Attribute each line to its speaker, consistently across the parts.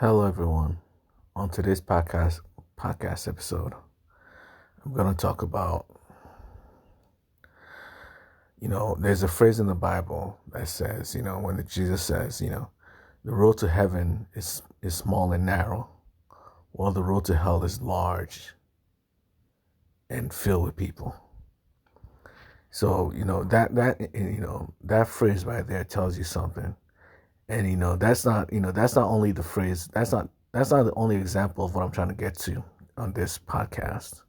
Speaker 1: Hello, everyone. On today's podcast episode, I'm going to talk about, there's a phrase in the Bible that says, when Jesus says, the road to heaven is small and narrow, while the road to hell is large and filled with people. So, that phrase right there tells you something. And that's not only the phrase, that's not the only example of what I'm trying to get to on this podcast.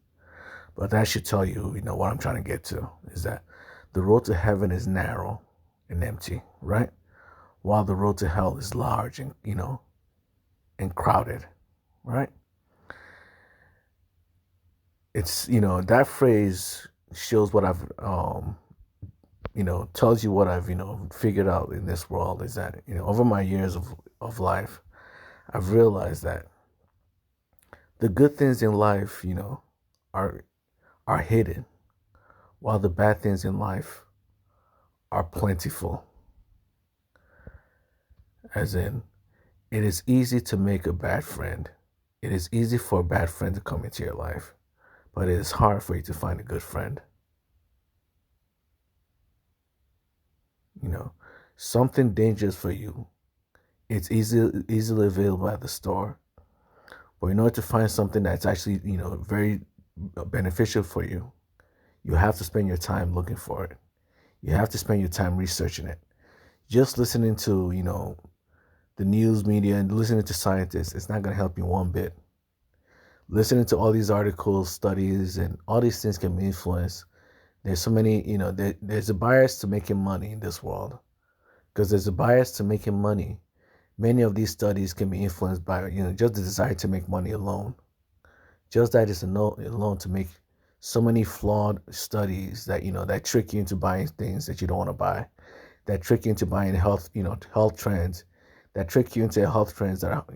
Speaker 1: But that should tell you, what I'm trying to get to is that the road to heaven is narrow and empty, right? While the road to hell is large and crowded, right? It's, that phrase shows what I've, tells you what I've, figured out in this world is that, over my years of life, I've realized that the good things in life, are hidden, while the bad things in life are plentiful. As in, it is easy to make a bad friend. It is easy for a bad friend to come into your life, but it is hard for you to find a good friend. Something dangerous for you, it's easily available at the store. But in order to find something that's actually, very beneficial for you, you have to spend your time looking for it. You have to spend your time researching it. Just listening to, the news media and listening to scientists, it's not going to help you one bit. Listening to all these articles, studies, and all these things can be influenced. There's so many, there's a bias to making money in this world. Because there's a bias to making money. Many of these studies can be influenced by, just the desire to make money alone. Just that is alone to make so many flawed studies that, that trick you into buying things that you don't want to buy. That trick you into buying health trends. That trick you into health trends that are,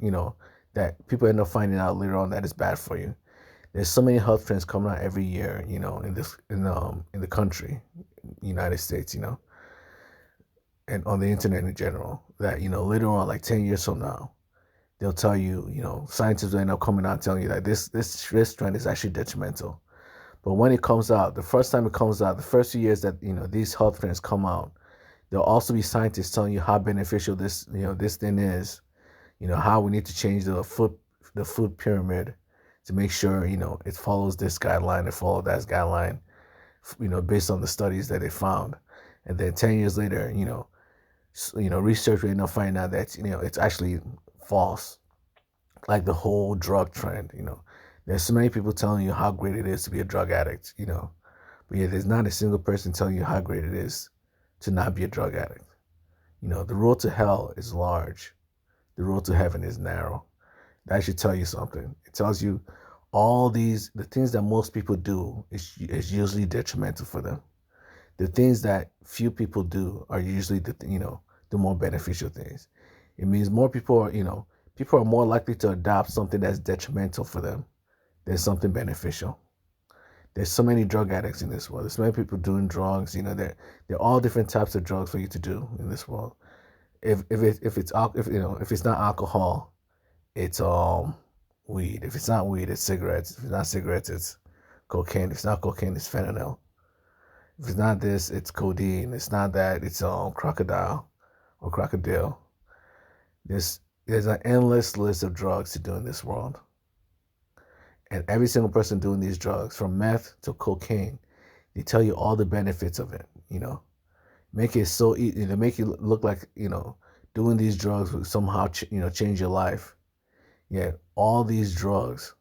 Speaker 1: that people end up finding out later on that is bad for you. There's so many health trends coming out every year, in the country, United States, and on the internet in general, that, later on, like 10 years from now, they'll tell you, scientists will end up coming out and telling you that this trend is actually detrimental. But when it comes out, the first time it comes out, the first few years that, these health trends come out, there'll also be scientists telling you how beneficial this thing is, how we need to change the food pyramid to make sure, it follows this guideline, it follows that guideline, based on the studies that they found. And then 10 years later, research will end up finding out that, it's actually false. Like the whole drug trend, there's so many people telling you how great it is to be a drug addict, but yet there's not a single person telling you how great it is to not be a drug addict. The road to hell is large. The road to heaven is narrow. That should tell you something. It tells you the things that most people do is usually detrimental for them. The things that few people do are usually the more beneficial things. It means more people are more likely to adopt something that's detrimental for them than something beneficial. There's so many drug addicts in this world. There's so many people doing drugs. There are all different types of drugs for you to do in this world. If it's not alcohol, it's weed. If it's not weed, it's cigarettes. If it's not cigarettes, it's cocaine. If it's not cocaine, it's fentanyl. If it's not this, it's codeine. It's not that, it's crocodile. There's an endless list of drugs to do in this world. And every single person doing these drugs, from meth to cocaine, they tell you all the benefits of it, Make it so easy, they make you look like, doing these drugs will somehow, change your life. Yet all these drugs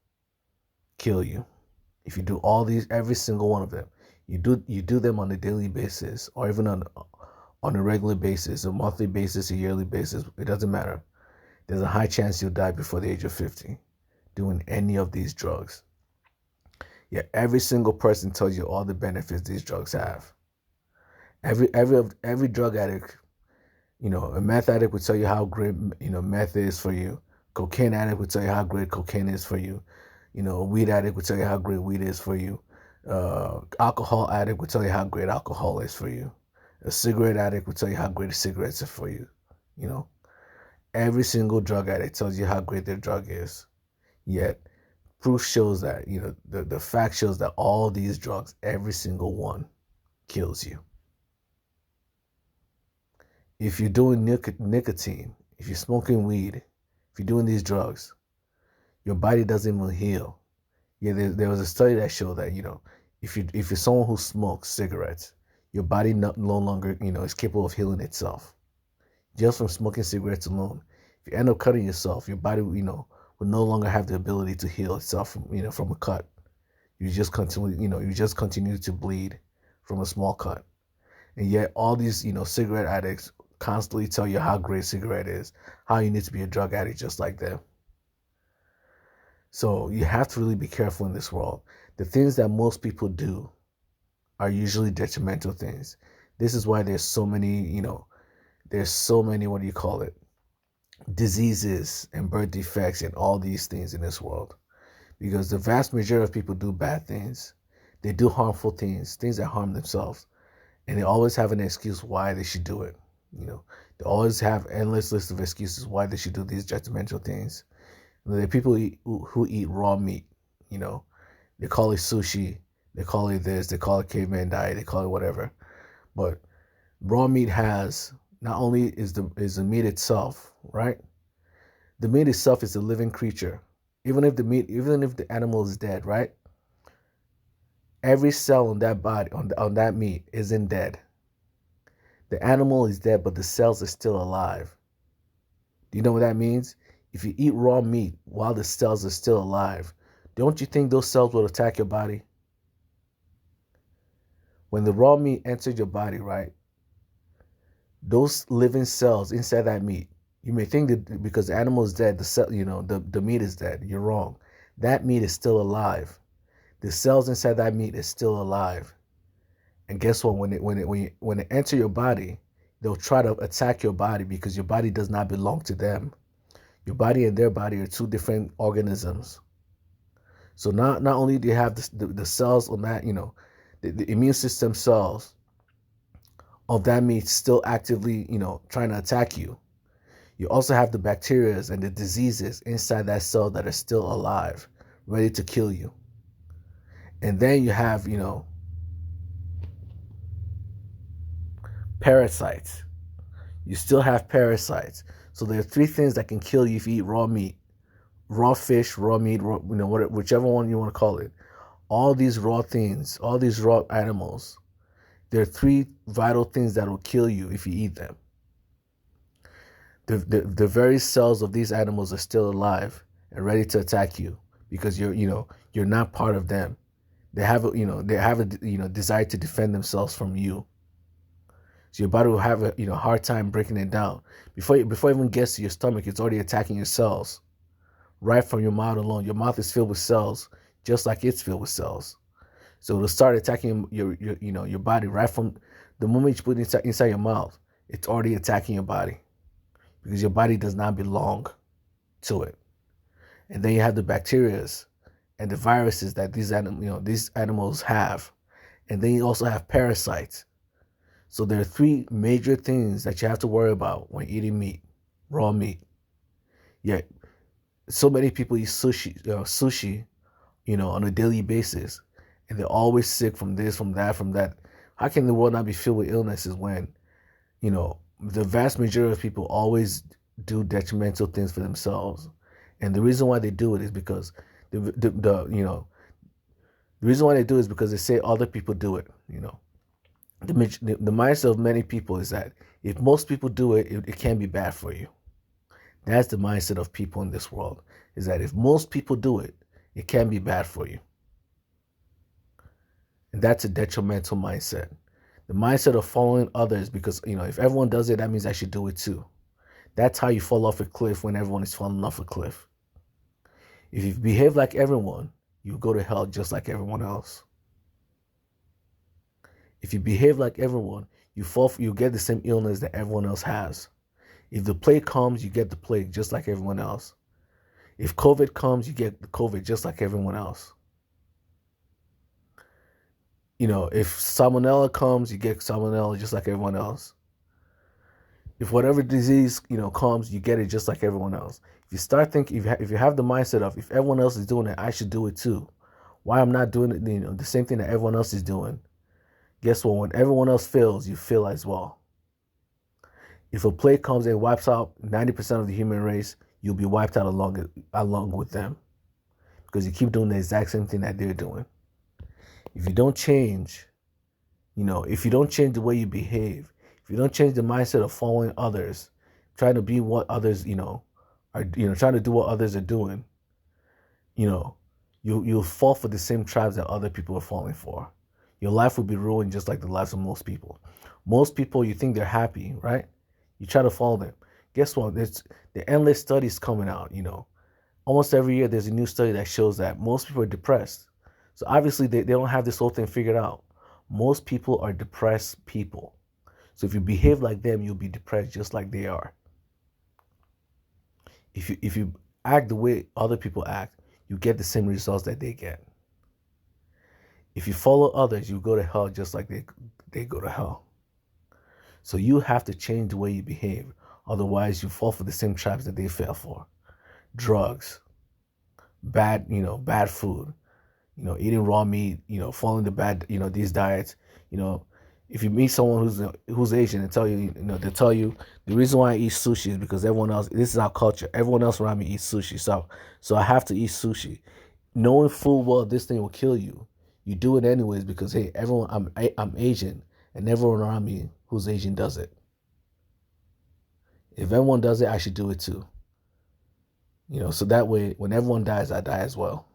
Speaker 1: kill you. If you do all these, every single one of them, you do them on a daily basis, or even on a regular basis, a monthly basis, a yearly basis, it doesn't matter. There's a high chance you'll die before the age of 50 doing any of these drugs. Yet every single person tells you all the benefits these drugs have. Every drug addict, a meth addict would tell you how great, meth is for you. Cocaine addict would tell you how great cocaine is for you. A weed addict would tell you how great weed is for you. Alcohol addict would tell you how great alcohol is for you. A cigarette addict would tell you how great cigarettes are for you. Every single drug addict tells you how great their drug is. Yet, proof shows that, the fact shows that all these drugs, every single one, kills you. If you're doing nicotine, if you're smoking weed, if you're doing these drugs, your body doesn't even heal. Yeah, there was a study that showed that, if you're someone who smokes cigarettes, your body no longer, is capable of healing itself. Just from smoking cigarettes alone. If you end up cutting yourself, your body, will no longer have the ability to heal itself from a cut. You just continue to bleed from a small cut. And yet all these, cigarette addicts constantly tell you how great cigarette is, how you need to be a drug addict just like them. So you have to really be careful in this world. The things that most people do are usually detrimental things. This is why there's so many, what do you call it? Diseases and birth defects and all these things in this world. Because the vast majority of people do bad things. They do harmful things, things that harm themselves. And they always have an excuse why they should do it. They always have endless list of excuses why they should do these detrimental things. There are people who eat raw meat. They call it sushi. They call it this. They call it caveman diet. They call it whatever. But raw meat has not only is the meat itself, right? The meat itself is a living creature. Even if the animal is dead, right? Every cell on that body, on that meat, isn't dead. The animal is dead, but the cells are still alive. Do you know what that means? If you eat raw meat while the cells are still alive, don't you think those cells will attack your body? When the raw meat enters your body, right? Those living cells inside that meat, you may think that because the animal is dead, the meat is dead. You're wrong. That meat is still alive. The cells inside that meat is still alive. And guess what? When it enter your body, they'll try to attack your body because your body does not belong to them. Your body and their body are two different organisms. So not only do you have the cells on that, the immune system cells of that meat still actively, trying to attack you. You also have the bacteria and the diseases inside that cell that are still alive, ready to kill you. And then you have, parasites. You still have parasites. So there are three things that can kill you if you eat raw meat. Raw fish, raw meat, whichever one you want to call it. All these raw things, all these raw animals, there are three vital things that will kill you if you eat them. The very cells of these animals are still alive and ready to attack you because you're not part of them. They have a desire to defend themselves from you. So your body will have a hard time breaking it down. Before it even gets to your stomach, it's already attacking your cells. Right from your mouth alone. Your mouth is filled with cells, just like it's filled with cells. So it'll start attacking your body right from the moment you put it inside your mouth. It's already attacking your body because your body does not belong to it. And then you have the bacteria and the viruses that these animals have, and then you also have parasites. So there are three major things that you have to worry about when eating meat, raw meat. Yet so many people eat sushi, on a daily basis, and they're always sick from this, from that, from that. How can the world not be filled with illnesses when, the vast majority of people always do detrimental things for themselves? And the reason why they do it is because the reason why they do it is because they say other people do it. The mindset of many people is that if most people do it, it can't be bad for you. That's the mindset of people in this world, is that if most people do it, it can be bad for you. And that's a detrimental mindset. The mindset of following others because, if everyone does it, that means I should do it too. That's how you fall off a cliff when everyone is falling off a cliff. If you behave like everyone, you go to hell just like everyone else. If you behave like everyone, you get the same illness that everyone else has. If the plague comes, you get the plague just like everyone else. If COVID comes, you get the COVID just like everyone else. If salmonella comes, you get salmonella just like everyone else. If whatever disease, comes, you get it just like everyone else. If you start thinking, if you have the mindset of, if everyone else is doing it, I should do it too. Why I'm not doing it, the same thing that everyone else is doing. Guess what? When everyone else fails, you fail as well. If a plague comes and wipes out 90% of the human race, you'll be wiped out along with them, because you keep doing the exact same thing that they're doing. If you don't change, if you don't change the way you behave, if you don't change the mindset of following others, trying to be what others, are, trying to do what others are doing, you'll fall for the same traps that other people are falling for. Your life will be ruined just like the lives of most people. Most people, you think they're happy, right? You try to follow them. Guess what? There's the endless studies coming out, Almost every year there's a new study that shows that most people are depressed. So obviously they don't have this whole thing figured out. Most people are depressed people. So if you behave like them, you'll be depressed just like they are. If you act the way other people act, you get the same results that they get. If you follow others, you go to hell just like they go to hell. So you have to change the way you behave. Otherwise, you fall for the same traps that they fell for. Drugs, bad food, eating raw meat, following the bad, these diets. If you meet someone who's Asian and they'll tell you the reason why I eat sushi is because everyone else, this is our culture. Everyone else around me eats sushi, so I have to eat sushi, knowing full well this thing will kill you. You do it anyways because hey, I'm Asian, and everyone around me who's Asian does it. If everyone does it, I should do it too. So that way, when everyone dies, I die as well.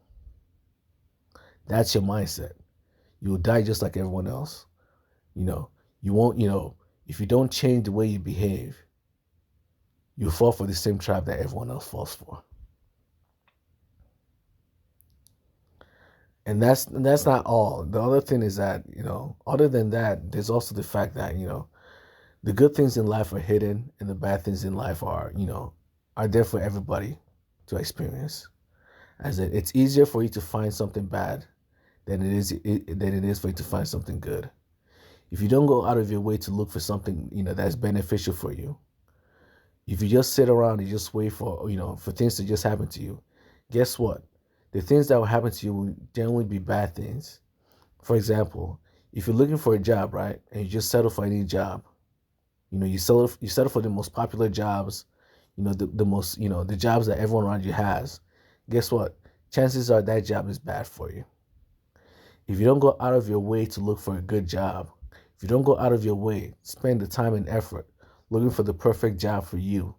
Speaker 1: That's your mindset. You will die just like everyone else. You won't, if you don't change the way you behave, you fall for the same trap that everyone else falls for. And that's not all. The other thing is that, other than that, there's also the fact that, the good things in life are hidden and the bad things in life are there for everybody to experience. As it's easier for you to find something bad than it is for you to find something good. If you don't go out of your way to look for something, that's beneficial for you, if you just sit around and just wait for, for things to just happen to you, guess what? The things that will happen to you will generally be bad things. For example, if you're looking for a job, right, and you just settle for any job, you settle for the most popular jobs, the most, the jobs that everyone around you has. Guess what? Chances are that job is bad for you. If you don't go out of your way to look for a good job, if you don't go out of your way, spend the time and effort looking for the perfect job for you,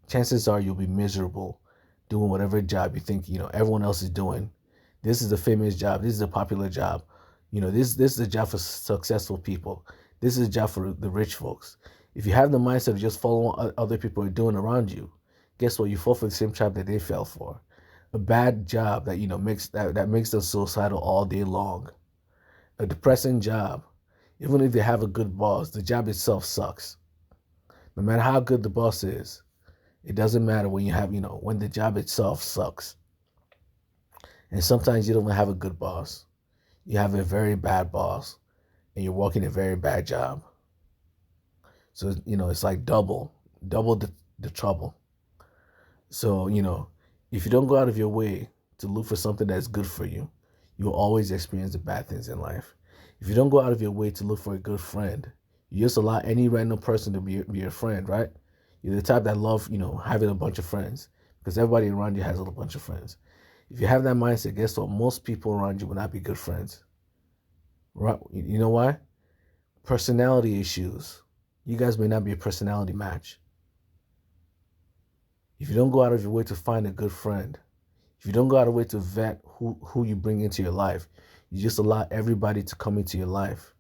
Speaker 1: chances are you'll be miserable doing whatever job you think, everyone else is doing. This is the famous job. This is a popular job. This is a job for successful people. This is a job for the rich folks. If you have the mindset of just following what other people are doing around you, guess what? You fall for the same trap that they fell for. A bad job that makes them suicidal all day long. A depressing job. Even if they have a good boss, the job itself sucks. No matter how good the boss is, it doesn't matter when you have, when the job itself sucks. And sometimes you don't have a good boss. You have a very bad boss, and you're working a very bad job. So, it's like double the trouble. So, if you don't go out of your way to look for something that's good for you, you'll always experience the bad things in life. If you don't go out of your way to look for a good friend, you just allow any random person to be your friend, right? You're the type that love, having a bunch of friends because everybody around you has a bunch of friends. If you have that mindset, guess what? Most people around you will not be good friends. Right? You know why? Personality issues. You guys may not be a personality match. If you don't go out of your way to find a good friend, if you don't go out of your way to vet who you bring into your life, you just allow everybody to come into your life.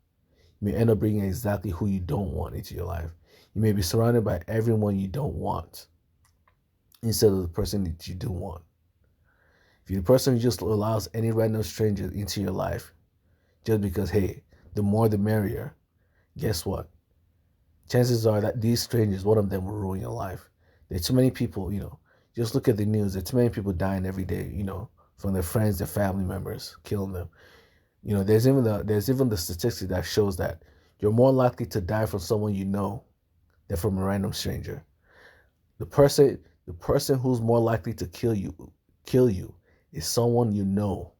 Speaker 1: You may end up bringing exactly who you don't want into your life. You may be surrounded by everyone you don't want instead of the person that you do want. If you're the person who just allows any random stranger into your life just because, hey, the more the merrier, guess what? Chances are that these strangers, one of them will ruin your life. There are too many people, just look at the news. There are too many people dying every day, from their friends, their family members, killing them. There's even the statistic that shows that you're more likely to die from someone you know than from a random stranger. The person who's more likely to kill you is someone you know.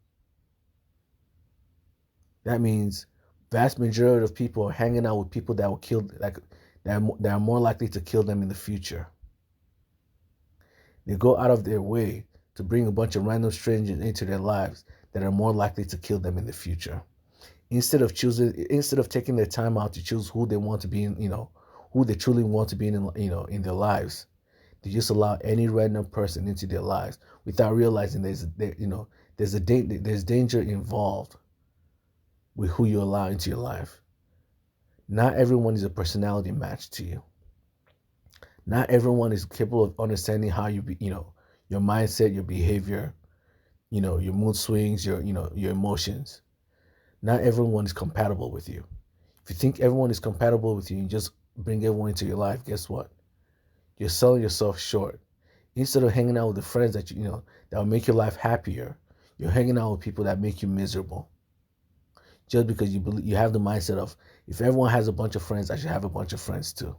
Speaker 1: That means vast majority of people are hanging out with people that will kill, like, that are more likely to kill them in the future. They go out of their way to bring a bunch of random strangers into their lives that are more likely to kill them in the future. Instead of taking their time out to choose who they want to be in, who they truly want to be in their lives, they just allow any random person into their lives without realizing there's danger involved with who you allow into your life. Not everyone is a personality match to you. Not everyone is capable of understanding how your mindset, your behavior, your mood swings, your emotions. Not everyone is compatible with you. If you think everyone is compatible with you and just bring everyone into your life, guess what? You're selling yourself short. Instead of hanging out with the friends that will make your life happier, you're hanging out with people that make you miserable. Just because you have the mindset of, if everyone has a bunch of friends, I should have a bunch of friends too.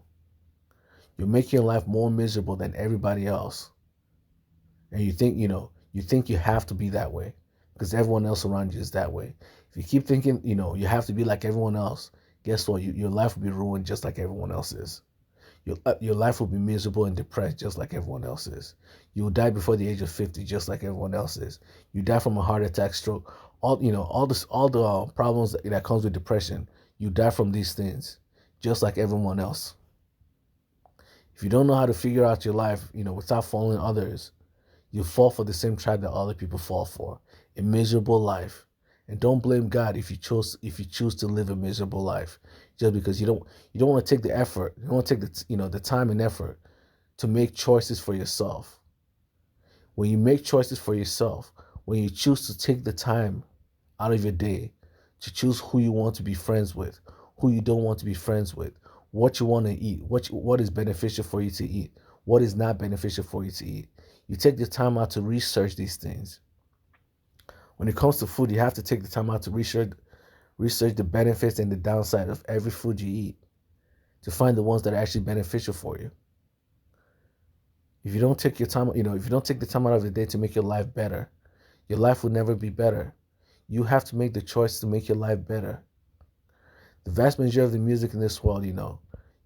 Speaker 1: You're making your life more miserable than everybody else. And you think you have to be that way because everyone else around you is that way. If you keep thinking, you have to be like everyone else, guess what? Your life will be ruined just like everyone else's. Your life will be miserable and depressed just like everyone else is. You will die before the age of 50 just like everyone else is. You die from a heart attack, stroke, all the problems that comes with depression. You die from these things just like everyone else. If you don't know how to figure out your life, without following others, you fall for the same trap that other people fall for, a miserable life. And don't blame God if you choose to live a miserable life, just because you don't want to take the effort, you don't want to take the time and effort to make choices for yourself. When you make choices for yourself, when you choose to take the time out of your day to choose who you want to be friends with, who you don't want to be friends with, what you want to eat, what is beneficial for you to eat, what is not beneficial for you to eat. You take the time out to research these things. When it comes to food, you have to take the time out to research the benefits and the downside of every food you eat to find the ones that are actually beneficial for you. If you don't take the time out of the day to make your life better, your life will never be better. You have to make the choice to make your life better. The vast majority of the music in this world,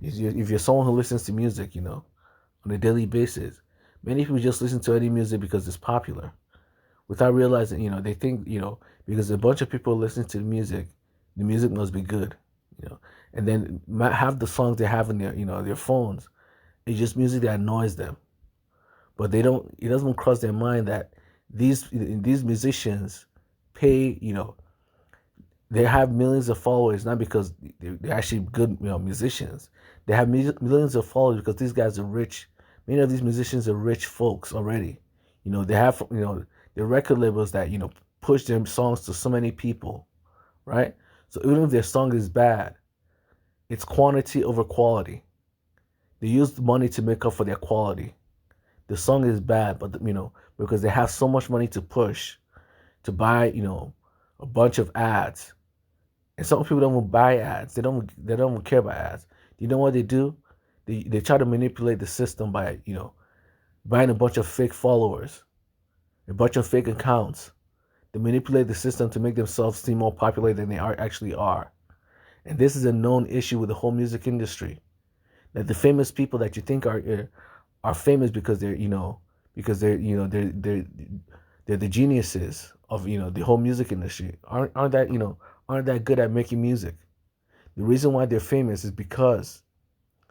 Speaker 1: if you're someone who listens to music, on a daily basis, many people just listen to any music because it's popular, without realizing, they think, because a bunch of people listen to the music must be good, and then half the songs they have in their phones, it's just music that annoys them. But it doesn't cross their mind that these musicians pay, they have millions of followers, not because they're actually good, musicians. They have millions of followers because these guys are rich. Many of these musicians are rich folks already. They have, the record labels that, push their songs to so many people, right? So even if their song is bad, it's quantity over quality. They use the money to make up for their quality. The song is bad, but, because they have so much money to push, to buy, a bunch of ads. And some people don't even buy ads. They don't even care about ads. You know what they do? They try to manipulate the system by, buying a bunch of fake followers, a bunch of fake accounts. They manipulate the system to make themselves seem more popular than they actually are. And this is a known issue with the whole music industry. That the famous people that you think are famous because they're the geniuses of the whole music industry aren't that good at making music. The reason why they're famous is because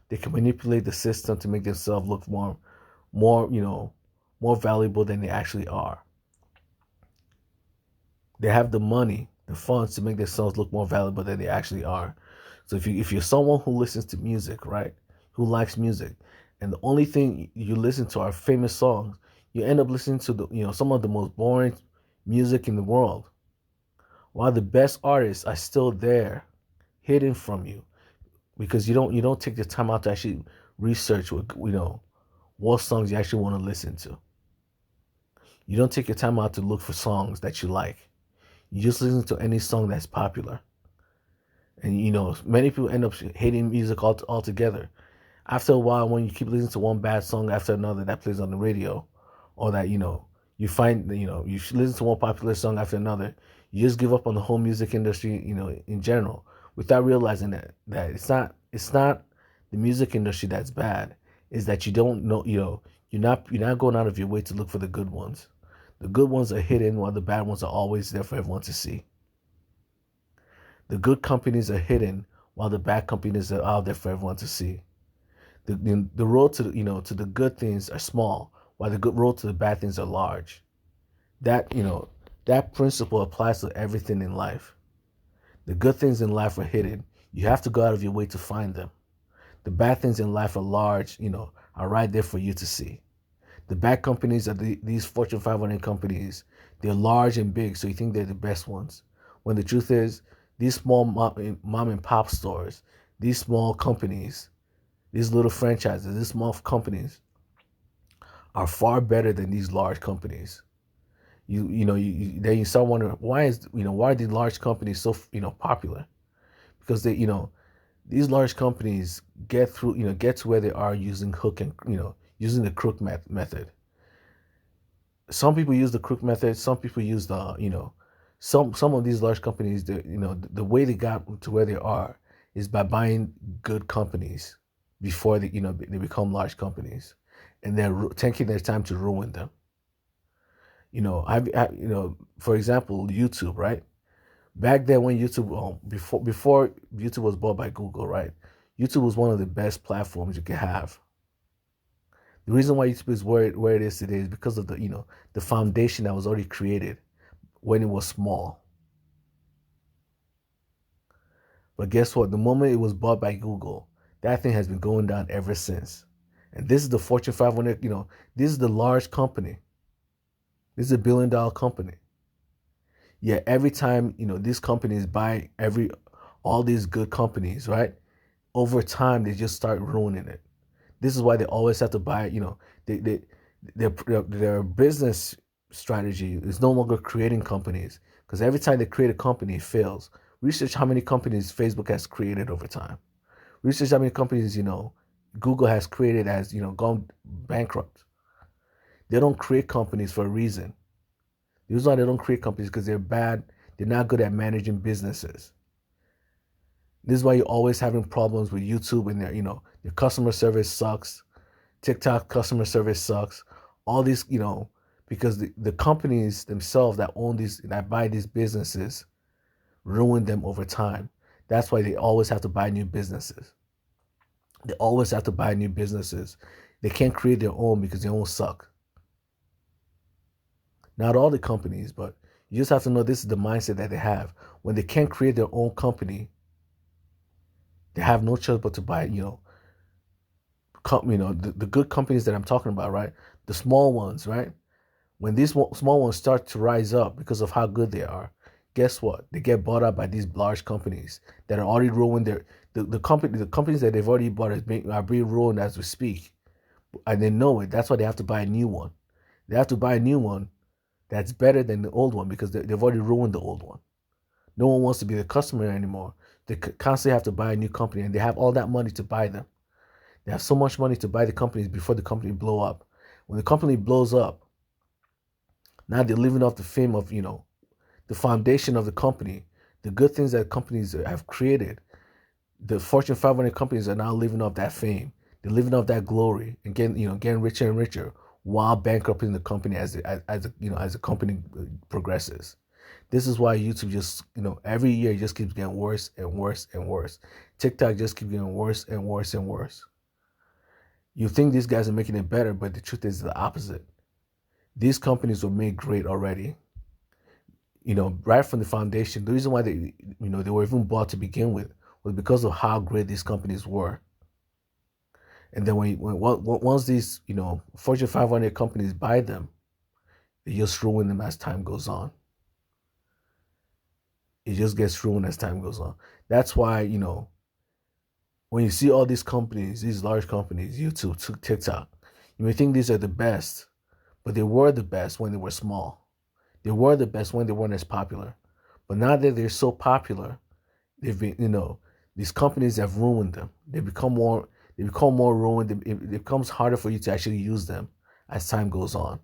Speaker 1: they can manipulate the system to make themselves look more valuable than they actually are. They have the money, the funds to make themselves look more valuable than they actually are. So if you're someone who listens to music, right, who likes music, and the only thing you listen to are famous songs, you end up listening to some of the most boring music in the world. While the best artists are still there, hidden from you, because you don't take the time out to actually research what songs you actually want to listen to. You don't take your time out to look for songs that you like. You just listen to any song that's popular. And many people end up hating music altogether. After a while, when you keep listening to one bad song after another that plays on the radio, or that you find you listen to one popular song after another, you just give up on the whole music industry, in general, without realizing that it's not the music industry that's bad. Is that you don't know, you're not going out of your way to look for the good ones. The good ones are hidden while the bad ones are always there for everyone to see. The good companies are hidden while the bad companies are out there for everyone to see. The road to to the good things are small, while the good road to the bad things are large. That principle applies to everything in life. The good things in life are hidden. You have to go out of your way to find them. The bad things in life are large, are right there for you to see. The bad companies are these Fortune 500 companies. They're large and big, so you think they're the best ones. When the truth is, these small mom and pop stores, these small companies, these little franchises, these small companies are far better than these large companies. Then you start wondering why are these large companies so popular? Because these large companies get to where they are using hook and using the crook method. Some people use the crook method. Some people use the some of these large companies. The way they got to where they are is by buying good companies before they become large companies, and they're taking their time to ruin them. For example, YouTube, right? Back then when YouTube, before YouTube was bought by Google, right? YouTube was one of the best platforms you could have. The reason why YouTube is where it is today is because of the foundation that was already created when it was small. But guess what? The moment it was bought by Google, that thing has been going down ever since. And this is the Fortune 500. This is the large company. This is $1 billion company. Yet every time these companies buy all these good companies, right? Over time they just start ruining it. This is why they always have to buy. They their business strategy is no longer creating companies, because every time they create a company, it fails. Research how many companies Facebook has created over time. Research how many companies Google has created as gone bankrupt. They don't create companies for a reason. The reason why they don't create companies is because they're bad. They're not good at managing businesses. This is why you're always having problems with YouTube, and their customer service sucks. TikTok customer service sucks. All these, because the companies themselves that buy these businesses ruin them over time. That's why they always have to buy new businesses. They always have to buy new businesses. They can't create their own because their own suck. Not all the companies, but you just have to know this is the mindset that they have. When they can't create their own company, they have no choice but to buy, the good companies that I'm talking about, right? The small ones, right? When these small ones start to rise up because of how good they are, guess what? They get bought up by these large companies that are already ruined the companies that they've already bought are being ruined as we speak, and they know it. That's why they have to buy a new one. They have to buy a new one that's better than the old one because they've already ruined the old one. No one wants to be the customer anymore. They constantly have to buy a new company, and they have all that money to buy them. They have so much money to buy the companies before the company blow up. When the company blows up, now they're living off the fame of the foundation of the company, the good things that companies have created. The Fortune 500 companies are now living off that fame. They're living off that glory and getting richer and richer while bankrupting the company as the company progresses. This is why YouTube just every year just keeps getting worse and worse and worse. TikTok just keeps getting worse and worse and worse. You think these guys are making it better, but the truth is the opposite. These companies were made great already. Right from the foundation. The reason why they were even bought to begin with was because of how great these companies were. And then once these Fortune 500 companies buy them, they just ruin them as time goes on. It just gets ruined as time goes on. That's why when you see all these companies, these large companies, YouTube, TikTok, you may think these are the best, but they were the best when they were small. They were the best when they weren't as popular. But now that they're so popular, they've been, these companies have ruined them. They become more ruined. It becomes harder for you to actually use them as time goes on.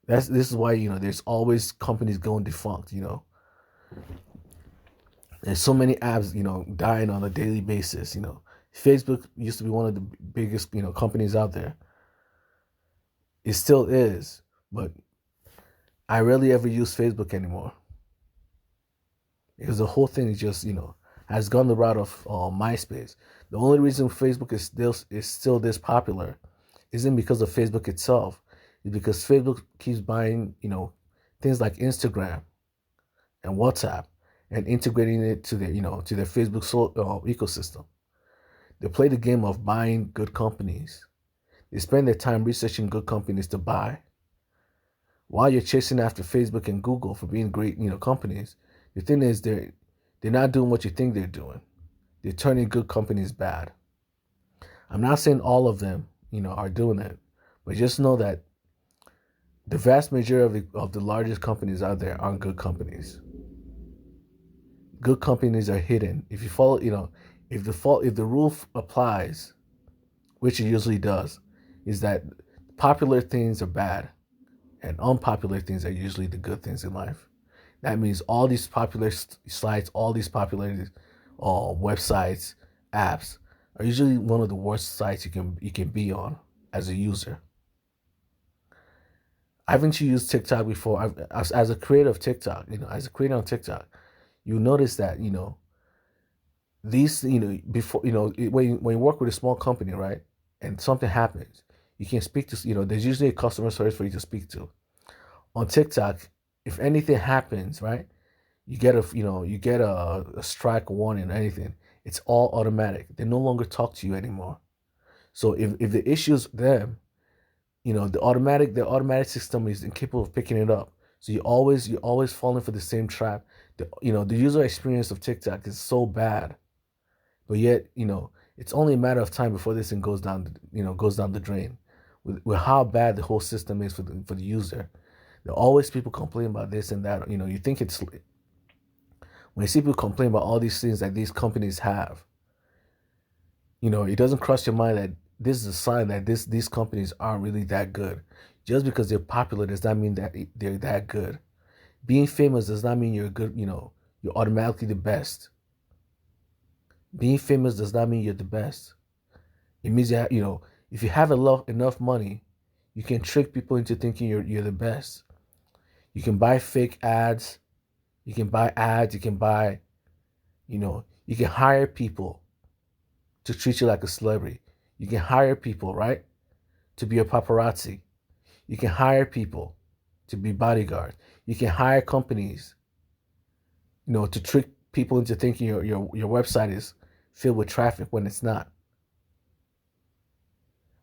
Speaker 1: This is why there's always companies going defunct. There's so many apps dying on a daily basis. Facebook used to be one of the biggest companies out there. It still is, but I rarely ever use Facebook anymore because the whole thing is just has gone the route of MySpace. The only reason Facebook is still this popular isn't because of Facebook itself. It's because Facebook keeps buying things like Instagram and WhatsApp and integrating it to their to their Facebook ecosystem. They play the game of buying good companies. They spend their time researching good companies to buy. While you're chasing after Facebook and Google for being great companies, the thing is they're not doing what you think they're doing. They're turning good companies bad. I'm not saying all of them are doing it, but just know that the vast majority of the largest companies out there aren't good companies. Good companies are hidden. If you follow, if the rule applies, which it usually does, is that popular things are bad and unpopular things are usually the good things in life. That means all these popular sites, all these popular websites, apps are usually one of the worst sites you can be on as a user. I haven't used TikTok before. As a creator of TikTok, as a creator on TikTok, you notice that these before when you work with a small company, right, and something happens, you can speak to there's usually a customer service for you to speak to. On TikTok, if anything happens, right, you get a strike warning or anything. It's all automatic. They no longer talk to you anymore. So if the issue's them, the automatic system is incapable of picking it up. So you're always falling for the same trap. The user experience of TikTok is so bad, but yet it's only a matter of time before this thing goes down the drain. With how bad the whole system is for the user, there are always people complaining about this and that. You think it's when you see people complain about all these things that these companies have, it doesn't cross your mind that this is a sign that these companies aren't really that good. Just because they're popular does not mean that they're that good. Being famous does not mean you're good, you're automatically the best. Being famous does not mean you're the best. It means if you have enough money, you can trick people into thinking you're the best. You can buy fake ads. You can buy ads. You can buy, you can hire people to treat you like a celebrity. You can hire people, right, to be a paparazzi. You can hire people to be bodyguards. You can hire companies, to trick people into thinking your website is filled with traffic when it's not.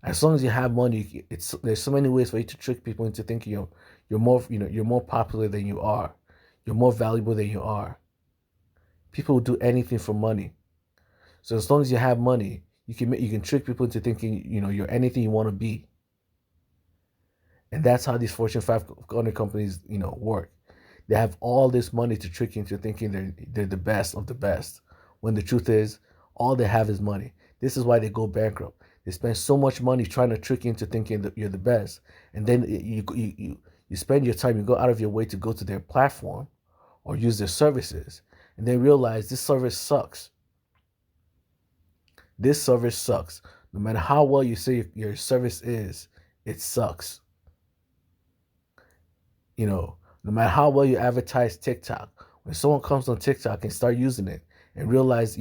Speaker 1: As long as you have money, there's so many ways for you to trick people into thinking you're more popular than you are. You're more valuable than you are. People will do anything for money. So as long as you have money, you can trick people into thinking you're anything you want to be. And that's how these Fortune 500 companies work. They have all this money to trick you into thinking they're the best of the best, when the truth is all they have is money. This is why they go bankrupt. They spend so much money trying to trick you into thinking that you're the best, and then you spend your time, you go out of your way to go to their platform or use their services, and then realize this service sucks. This service sucks. No matter how well you say your service is, it sucks. No matter how well you advertise TikTok, when someone comes on TikTok and start using it and realize,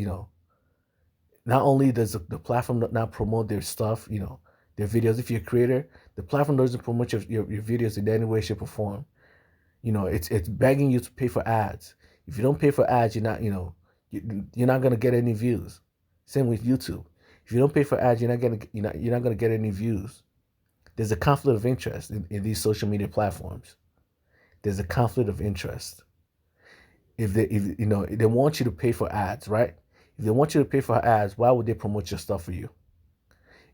Speaker 1: not only does the platform not promote their stuff, their videos. If you're a creator, the platform doesn't promote your videos in any way, shape, or form. It's begging you to pay for ads. If you don't pay for ads, you're not gonna get any views. Same with YouTube. If you don't pay for ads, you're not gonna get any views. There's a conflict of interest in these social media platforms. There's a conflict of interest. If they want you to pay for ads, right? If they want you to pay for ads, why would they promote your stuff for you?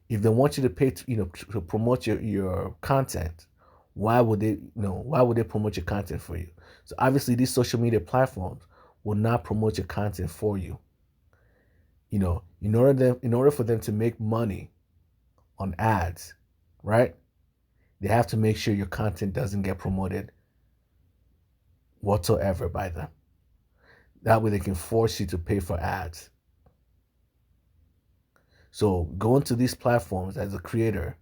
Speaker 1: If they want you to pay to promote your content, why would they promote your content for you? So obviously these social media platforms will not promote your content for you. In order for them to make money on ads, right? They have to make sure your content doesn't get promoted whatsoever by them. That way they can force you to pay for ads. So going to these platforms as a creator,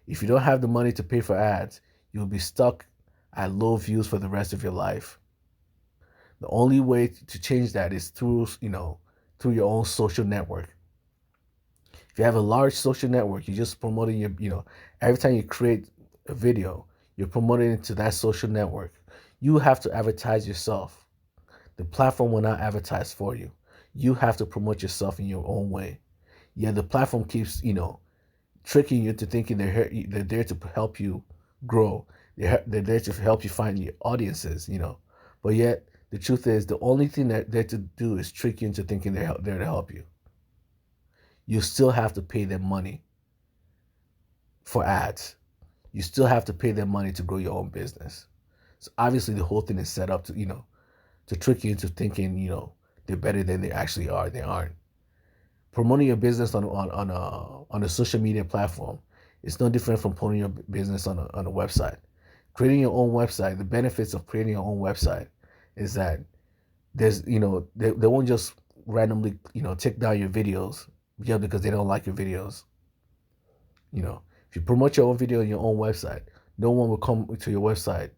Speaker 1: if you don't have the money to pay for ads, you'll be stuck at low views for the rest of your life. The only way to change that is through your own social network. If you have a large social network, you're just promoting every time you create a video, you're promoting it to that social network. You have to advertise yourself. The platform will not advertise for you. You have to promote yourself in your own way. Yeah, the platform keeps, tricking you into thinking they're there to help you grow. They're there to help you find your audiences, But yet, the truth is, the only thing that they're to do is trick you into thinking they're there to help you. You still have to pay them money for ads. You still have to pay them money to grow your own business. So obviously, the whole thing is set up to trick you into thinking, they're better than they actually are. They aren't. Promoting your business on a social media platform is no different from promoting your business on a website. Creating your own website, the benefits of creating your own website is that they won't just randomly, take down your videos just because they don't like your videos. If you promote your own video on your own website, no one will come to your website.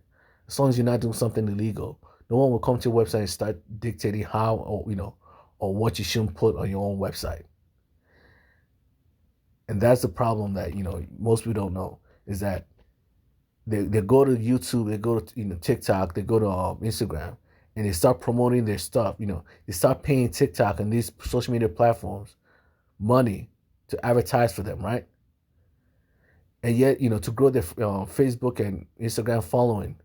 Speaker 1: As long as you're not doing something illegal, no one will come to your website and start dictating how or what you shouldn't put on your own website. And that's the problem that, most people don't know, is that they go to YouTube, they go to TikTok, they go to Instagram, and they start promoting their stuff. They start paying TikTok and these social media platforms money to advertise for them, right? And yet, to grow their Facebook and Instagram following,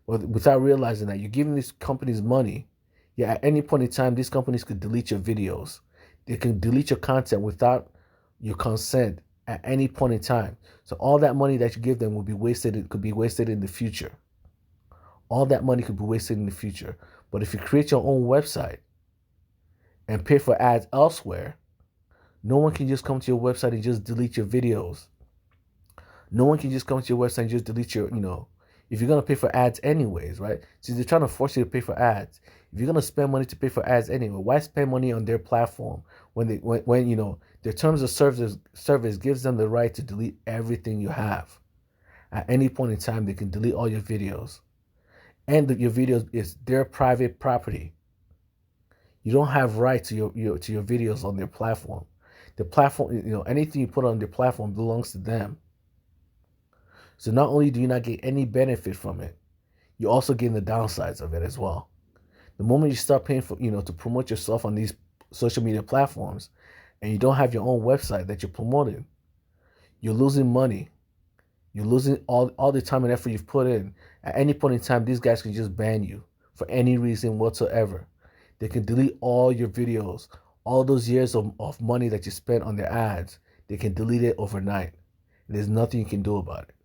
Speaker 1: without realizing that you're giving these companies money. Yeah, at any point in time, these companies could delete your videos. They can delete your content without your consent at any point in time. So all that money that you give them will be wasted. It could be wasted in the future. All that money could be wasted in the future. But if you create your own website and pay for ads elsewhere, no one can just come to your website and just delete your videos. No one can just come to your website and just delete your, if you're going to pay for ads anyways, right? So they're trying to force you to pay for ads. If you're going to spend money to pay for ads anyway, why spend money on their platform when their terms of service gives them the right to delete everything you have? At any point in time, they can delete all your videos. And your videos is their private property. You don't have right to your videos on their platform. The platform, anything you put on their platform belongs to them. So not only do you not get any benefit from it, you also gain the downsides of it as well. The moment you start paying for, to promote yourself on these social media platforms, and you don't have your own website that you're promoting, you're losing money. You're losing all the time and effort you've put in. At any point in time, these guys can just ban you for any reason whatsoever. They can delete all your videos, all those years of money that you spent on their ads. They can delete it overnight. There's nothing you can do about it.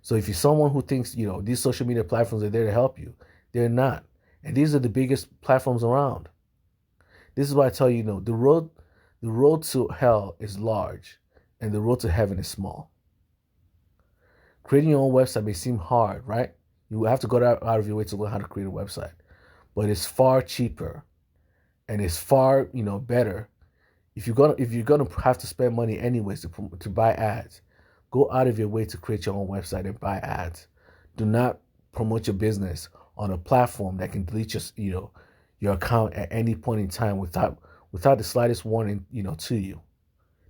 Speaker 1: So if you're someone who thinks, these social media platforms are there to help you, they're not. And these are the biggest platforms around. This is why I tell you, the road to hell is large and the road to heaven is small. Creating your own website may seem hard, right? You have to go out of your way to learn how to create a website. But it's far cheaper and it's far, better. If you're gonna have to spend money anyways to buy ads, go out of your way to create your own website and buy ads. Do not promote your business on a platform that can delete your account at any point in time without the slightest warning, to you.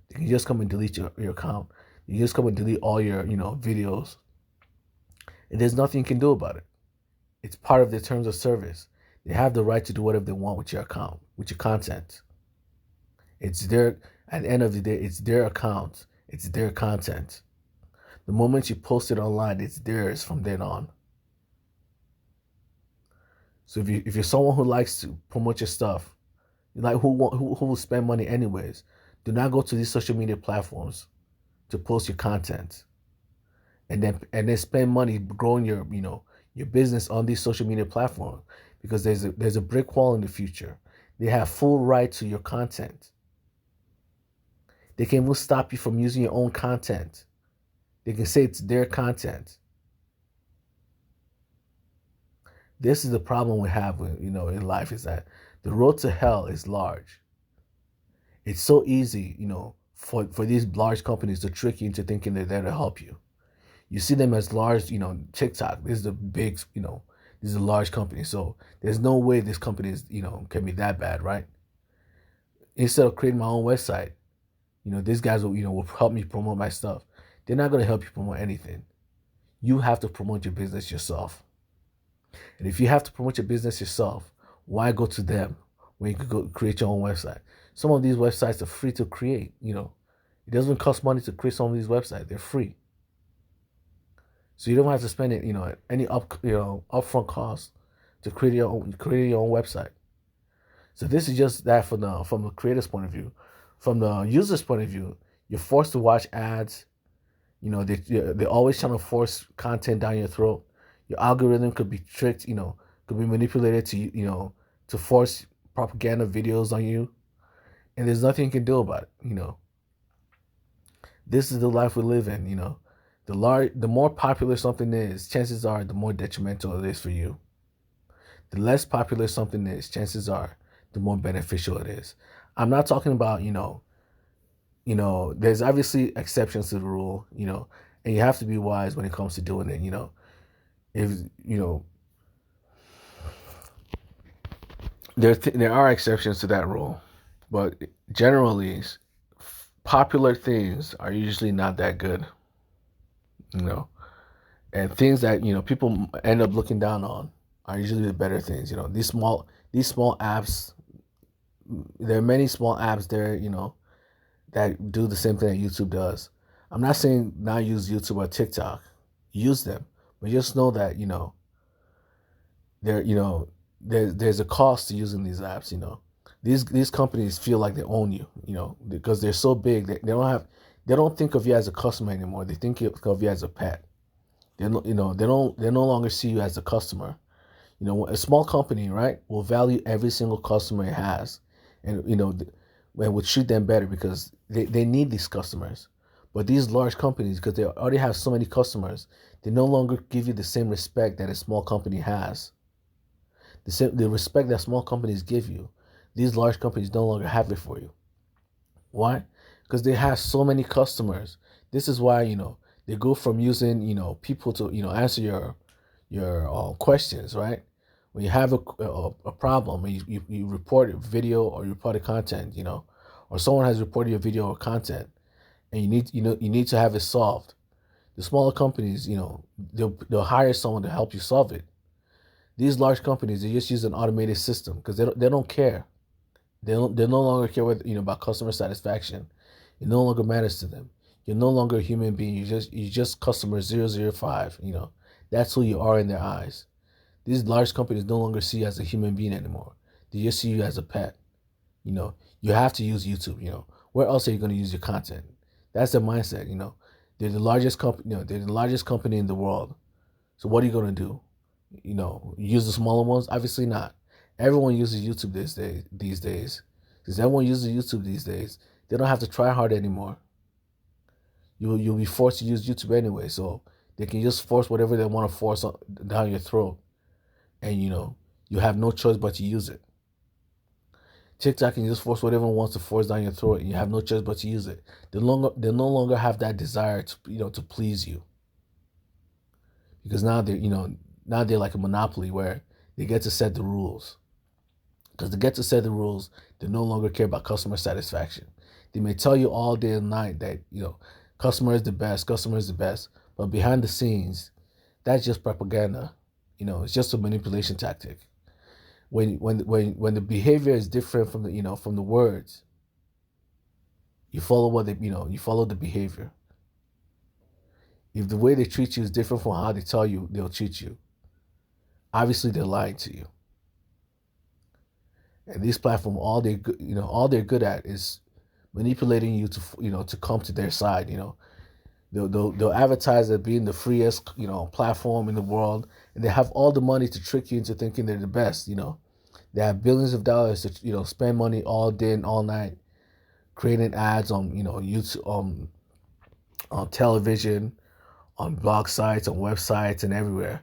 Speaker 1: They can just come and delete your account. You just come and delete all your, videos. And there's nothing you can do about it. It's part of their terms of service. They have the right to do whatever they want with your account, with your content. At the end of the day, it's their account. It's their content. The moment you post it online, it's theirs from then on. So if you're someone who likes to promote your stuff, who will spend money anyways, do not go to these social media platforms to post your content, and then spend money growing your business on these social media platforms, because there's a brick wall in the future. They have full right to your content. They can even stop you from using your own content. They can say it's their content. This is the problem we have, in life, is that the road to hell is large. It's so easy, for these large companies to trick you into thinking they're there to help you. You see them as large, TikTok. This is a big, this is a large company. So there's no way this company is, can be that bad, right? Instead of creating my own website, these guys will help me promote my stuff. They're not going to help you promote anything. You have to promote your business yourself. And if you have to promote your business yourself, why go to them when you could go create your own website? Some of these websites are free to create. It doesn't cost money to create some of these websites. They're free. So you don't have to spend it, any upfront cost to create your own website. So this is just that from the creator's point of view. From the user's point of view, you're forced to watch ads. They're always trying to force content down your throat. Your algorithm could be tricked, could be manipulated to force propaganda videos on you. And there's nothing you can do about it, This is the life we live in, The more popular something is, chances are the more detrimental it is for you. The less popular something is, chances are the more beneficial it is. I'm not talking about, there's obviously exceptions to the rule, and you have to be wise when it comes to doing it, If, there are exceptions to that rule, but generally, popular things are usually not that good, and things that people end up looking down on are usually the better things. These small apps. There are many small apps there, that do the same thing that YouTube does. I'm not saying not use YouTube or TikTok. Use them, but just know that there's a cost to using these apps. These companies feel like they own you, because they're so big that they don't think of you as a customer anymore. They think of you as a pet. They no longer see you as a customer. A small company, right, will value every single customer it has, and would treat them better because they need these customers. But these large companies, because they already have so many customers, they no longer give you the same respect that a small company has. The respect that small companies give you, these large companies no longer have it for you. Why? Because they have so many customers. This is why, they go from using, people to, answer your questions, right? When you have a problem, and you report a video or you report a content, or someone has reported your video or content, and you need to have it solved. The smaller companies, they'll hire someone to help you solve it. These large companies, they just use an automated system because they don't care. They no longer care about customer satisfaction. It no longer matters to them. You're no longer a human being. You're just customer 005. That's who you are in their eyes. These large companies no longer see you as a human being anymore. They just see you as a pet. You have to use YouTube. Where else are you going to use your content? That's their mindset. They're the largest company. They're the largest company in the world. So what are you going to do? Use the smaller ones? Obviously not. Everyone uses YouTube these days. Because everyone uses YouTube these days, they don't have to try hard anymore. You'll be forced to use YouTube anyway, so they can just force whatever they want to force down your throat, and you have no choice but to use it. TikTok can just force whatever it wants to force down your throat, and you have no choice but to use it. They no longer have that desire to please you, because now they're like a monopoly where they get to set the rules. Because they get to set the rules, they no longer care about customer satisfaction. They may tell you all day and night that customer is the best, but behind the scenes, that's just propaganda. It's just a manipulation tactic. When the behavior is different from the words, you follow you follow the behavior. If the way they treat you is different from how they tell you they'll treat you, obviously they're lying to you. And these platforms, all they're good at is manipulating you to come to their side. They'll advertise as being the freest platform in the world, and they have all the money to trick you into thinking they're the best. They have billions of dollars to spend money all day and all night creating ads on, YouTube, on television, on blog sites, on websites, and everywhere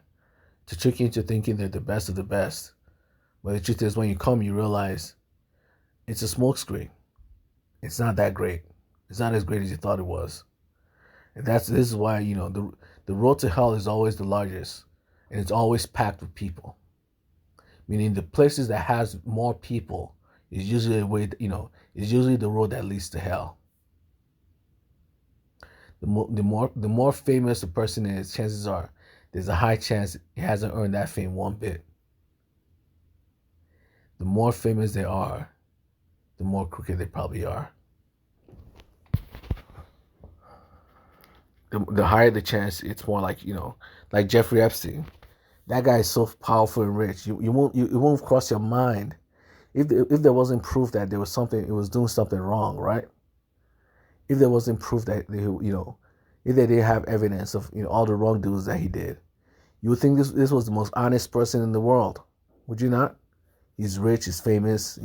Speaker 1: to trick you into thinking they're the best of the best. But the truth is, when you come, you realize it's a smokescreen. It's not that great. It's not as great as you thought it was. And this is why, the road to hell is always the largest, and it's always packed with people. Meaning the places that has more people is usually is usually the road that leads to hell. The more famous a person is, chances are there's a high chance he hasn't earned that fame one bit. The more famous they are, the more crooked they probably are. The higher the chance, it's more like, like Jeffrey Epstein. That guy is so powerful and rich. It won't cross your mind if there wasn't proof that there was something, it was doing something wrong, right? If there wasn't proof that if they didn't have evidence of all the wrongdoings that he did, you would think this was the most honest person in the world, would you not? He's rich, he's famous,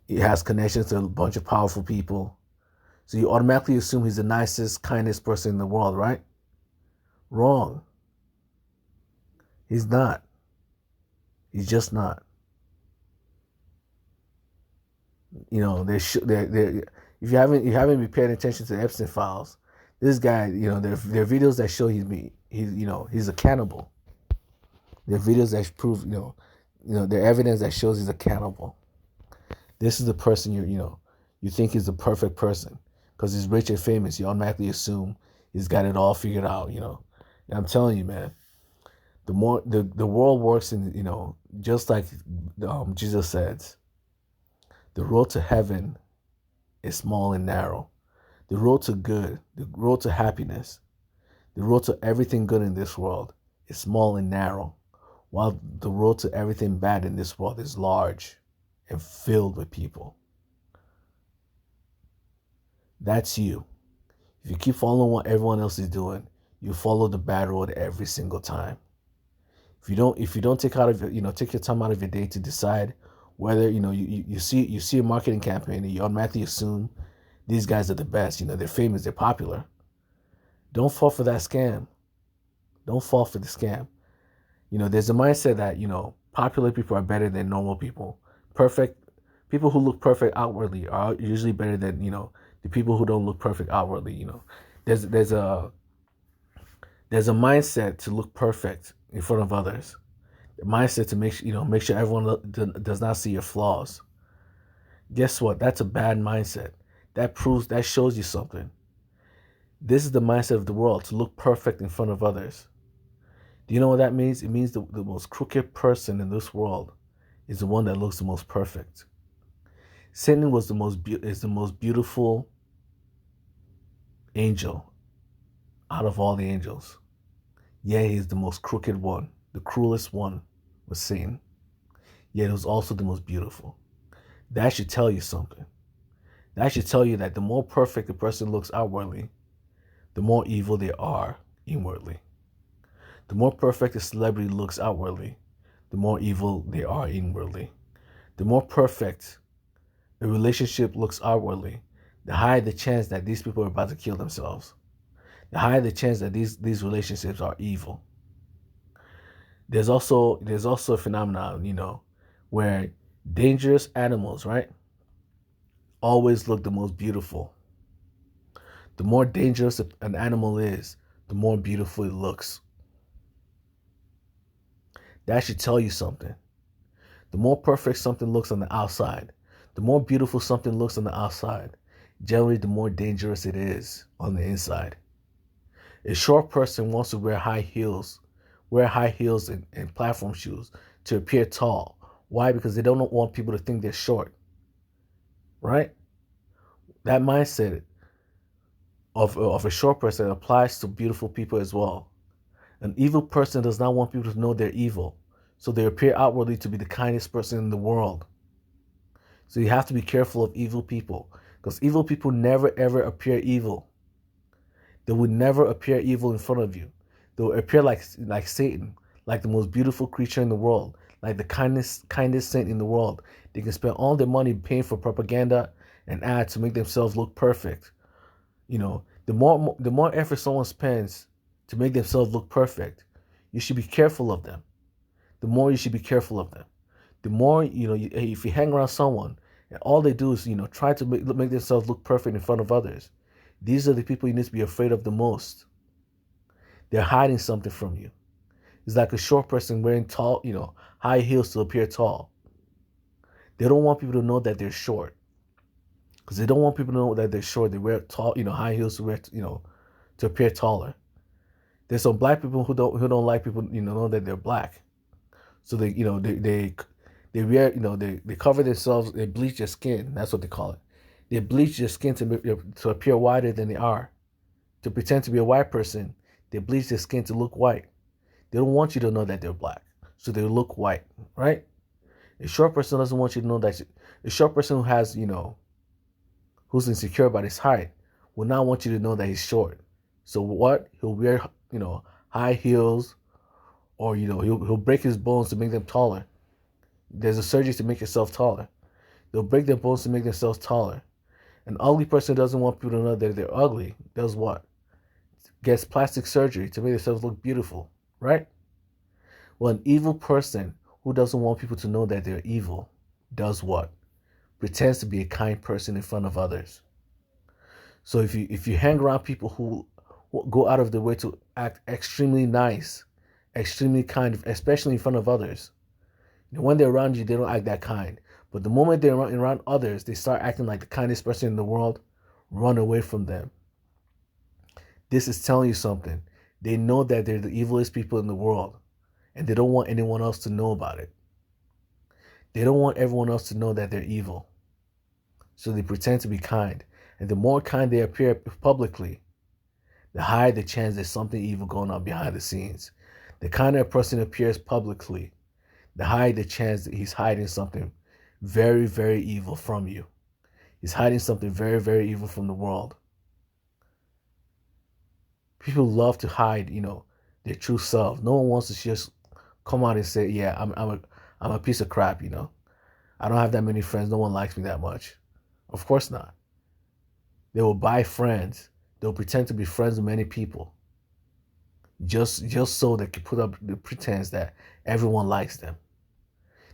Speaker 1: he has connections to a bunch of powerful people. So you automatically assume he's the nicest, kindest person in the world, right? Wrong. He's not. He's just not. If you haven't been paying attention to the Epstein files, this guy, there are videos that show he's a cannibal. There are videos that prove, there are evidence that shows he's a cannibal. This is the person you think is the perfect person. Because he's rich and famous, you automatically assume he's got it all figured out, And I'm telling you, man, the world works in, just like Jesus said, the road to heaven is small and narrow. The road to good, the road to happiness, the road to everything good in this world is small and narrow, while the road to everything bad in this world is large and filled with people. That's you. If you keep following what everyone else is doing, you follow the bad road every single time. If you don't take your time out of your day to decide whether you see a marketing campaign and you automatically assume these guys are the best, they're famous, they're popular. Don't fall for that scam. Don't fall for the scam. There's a mindset that popular people are better than normal people. People who look perfect outwardly are usually better than the people who don't look perfect outwardly. There's a mindset to look perfect in front of others. The mindset to make sure everyone does not see your flaws. Guess what? That's a bad mindset. That shows you something. This is the mindset of the world, to look perfect in front of others. Do you know what that means? It means the most crooked person in this world is the one that looks the most perfect. Satan is the most beautiful angel out of all the angels. Yeah, he's the most crooked one. The cruelest one was Satan. Yet it was also the most beautiful. That should tell you something. That should tell you that the more perfect a person looks outwardly, the more evil they are inwardly. The more perfect a celebrity looks outwardly, the more evil they are inwardly. The more perfect a relationship looks outwardly, the higher the chance that these people are about to kill themselves. The higher the chance that these relationships are evil. There's also a phenomenon, where dangerous animals, right, always look the most beautiful. The more dangerous an animal is, the more beautiful it looks. That should tell you something. The more perfect something looks on the outside, the more beautiful something looks on the outside, generally the more dangerous it is on the inside. A short person wants to wear high heels and platform shoes to appear tall. Why? Because they don't want people to think they're short. Right? That mindset of a short person applies to beautiful people as well. An evil person does not want people to know they're evil, so they appear outwardly to be the kindest person in the world. So you have to be careful of evil people, because evil people never ever appear evil. They would never appear evil in front of you. They will appear like Satan, like the most beautiful creature in the world, like the kindest saint in the world. They can spend all their money paying for propaganda an ad to make themselves look perfect. The more effort someone spends to make themselves look perfect, you should be careful of them. The more you should be careful of them. The more, if you hang around someone and all they do is, try to make themselves look perfect in front of others, these are the people you need to be afraid of the most. They're hiding something from you. It's like a short person wearing tall, high heels to appear tall. They don't want people to know that they're short. Because they don't want people to know that they're short. They wear tall, high heels to wear, to appear taller. There's some black people who don't like people, know that they're black. So they wear, they cover themselves, they bleach their skin. That's what they call it. They bleach their skin to appear whiter than they are. To pretend to be a white person, they bleach their skin to look white. They don't want you to know that they're black. So they look white, right? A short person doesn't want you to know that. A short person who has, who's insecure about his height will not want you to know that he's short. So what? He'll wear, high heels, or, he'll break his bones to make them taller. There's a surgery to make yourself taller. They'll break their bones to make themselves taller. An ugly person doesn't want people to know that they're ugly. Does what? Gets plastic surgery to make themselves look beautiful, right? Well, an evil person who doesn't want people to know that they're evil does what? Pretends to be a kind person in front of others. So if you hang around people who go out of their way to act extremely nice, extremely kind, especially in front of others, when they're around you, they don't act that kind. But the moment they're around others, they start acting like the kindest person in the world. Run away from them. This is telling you something. They know that they're the evilest people in the world, and they don't want anyone else to know about it. They don't want everyone else to know that they're evil. So they pretend to be kind. And the more kind they appear publicly, the higher the chance there's something evil going on behind the scenes. The kinder a person appears publicly, the higher the chance that he's hiding something very, very evil from you. He's hiding something very, very evil from the world. People love to hide, their true self. No one wants to just come out and say, yeah, I'm a piece of crap, I don't have that many friends. No one likes me that much. Of course not. They will buy friends. They'll pretend to be friends with many people. Just so they can put up the pretense that everyone likes them.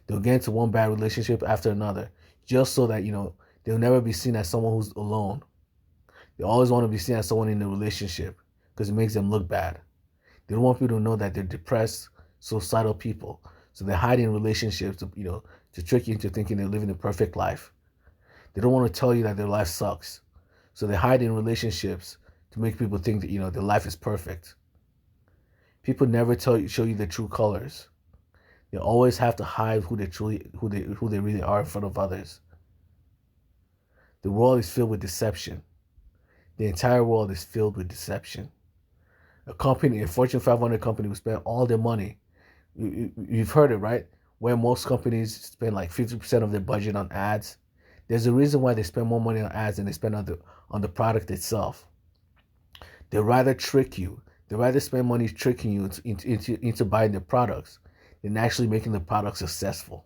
Speaker 1: They'll get into one bad relationship after another, just so that, they'll never be seen as someone who's alone. They always want to be seen as someone in a relationship because it makes them look bad. They don't want people to know that they're depressed, suicidal people. So they're hiding relationships to trick you into thinking they're living a perfect life. They don't want to tell you that their life sucks. So they hide in relationships to make people think that, their life is perfect. People never show you their true colors. They always have to hide who they really are in front of others. The world is filled with deception. The entire world is filled with deception. A Fortune 500 company will spend all their money. You've heard it, right? Where most companies spend like 50% of their budget on ads. There's a reason why they spend more money on ads than they spend on the product itself. They rather trick you. They rather spend money tricking you into buying their products than actually making the product successful.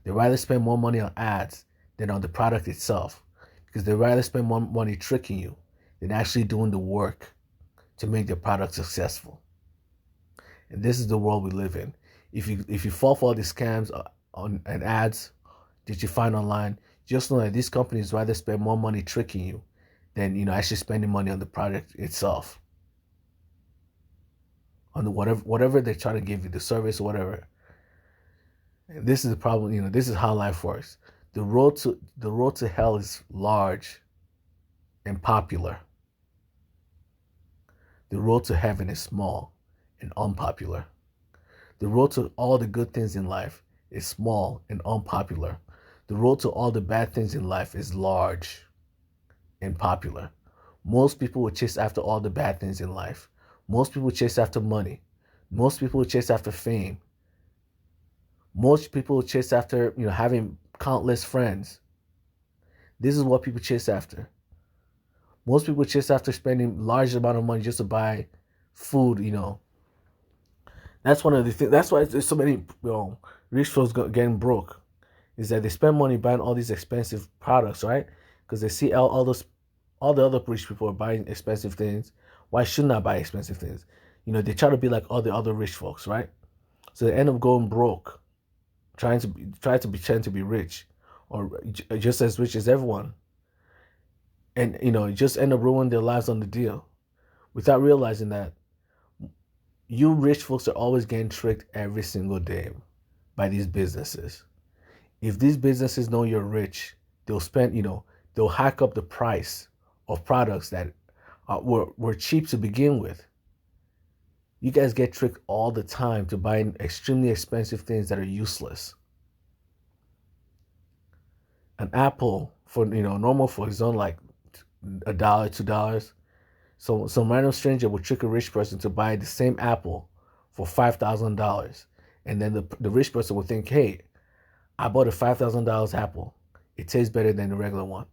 Speaker 1: They rather spend more money on ads than on the product itself, because they rather spend more money tricking you than actually doing the work to make their product successful. And this is the world we live in. If you fall for all these scams and ads that you find online, just know that these companies rather spend more money tricking you than actually spending money on the product itself. On the whatever they're trying to give you, the service or whatever. And this is the problem, this is how life works. The road to hell is large and popular. The road to heaven is small and unpopular. The road to all the good things in life is small and unpopular. The road to all the bad things in life is large and popular. Most people will chase after all the bad things in life. Most people chase after money. Most people chase after fame. Most people chase after, having countless friends. This is what people chase after. Most people chase after spending large amount of money just to buy food, That's one of the things. That's why there's so many rich folks getting broke. is that they spend money buying all these expensive products, right? Because they see all the other rich people are buying expensive things. Why shouldn't I buy expensive things? They try to be like all the other rich folks, right? So they end up going broke, try to pretend to be rich, or just as rich as everyone, and just end up ruining their lives on the deal, without realizing that you rich folks are always getting tricked every single day by these businesses. If these businesses know you're rich, they'll spend, they'll hack up the price of products that were cheap to begin with. You guys get tricked all the time to buy extremely expensive things that are useless. An apple for normal for is on like $1, $2. So some random stranger will trick a rich person to buy the same apple for $5,000, and then the rich person will think, "Hey, I bought a $5,000 apple. It tastes better than the regular one,"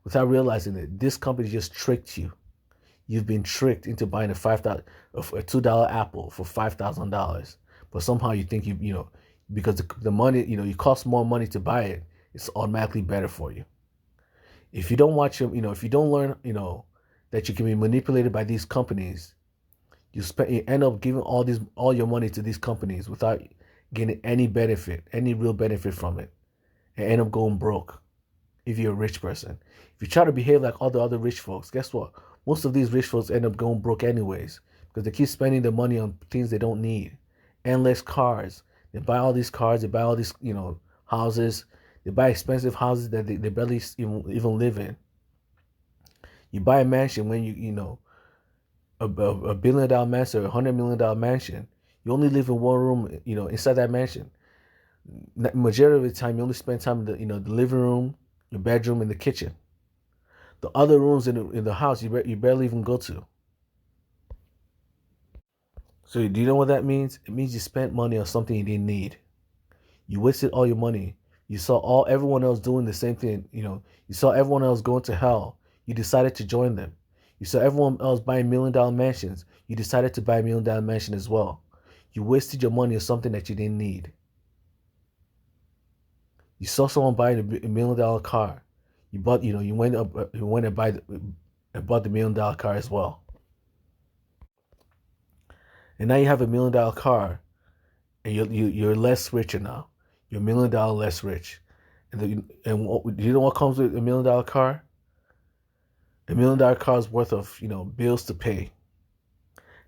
Speaker 1: without realizing that this company just tricked you. You've been tricked into buying a $2 apple for $5,000, but somehow you think because the money it costs more money to buy it, it's automatically better for you. If you don't watch them, if you don't learn, that you can be manipulated by these companies, you end up giving all your money to these companies without getting any real benefit from it, and end up going broke. If you're a rich person, if you try to behave like all the other rich folks, guess what? Most of these rich folks end up going broke anyways, because they keep spending their money on things they don't need. Endless cars. They buy all these cars. They buy all these houses. They buy expensive houses that they barely even live in. You buy a mansion when a $1 billion mansion or $100 million mansion. You only live in one room, inside that mansion. Majority of the time, you only spend time in the living room, your bedroom, and the kitchen. The other rooms in the house, you barely even go to. So do you know what that means? It means you spent money on something you didn't need. You wasted all your money. You saw everyone else doing the same thing. You saw everyone else going to hell. You decided to join them. You saw everyone else buying $1 million mansions. You decided to buy a $1 million mansion as well. You wasted your money on something that you didn't need. You saw someone buying a $1 million car. You bought, you went and bought the $1 million car as well. And now you have a $1 million car, and you're less richer now. You're $1 million less rich. Do you know what comes with a $1 million car? A $1 million car is worth of bills to pay.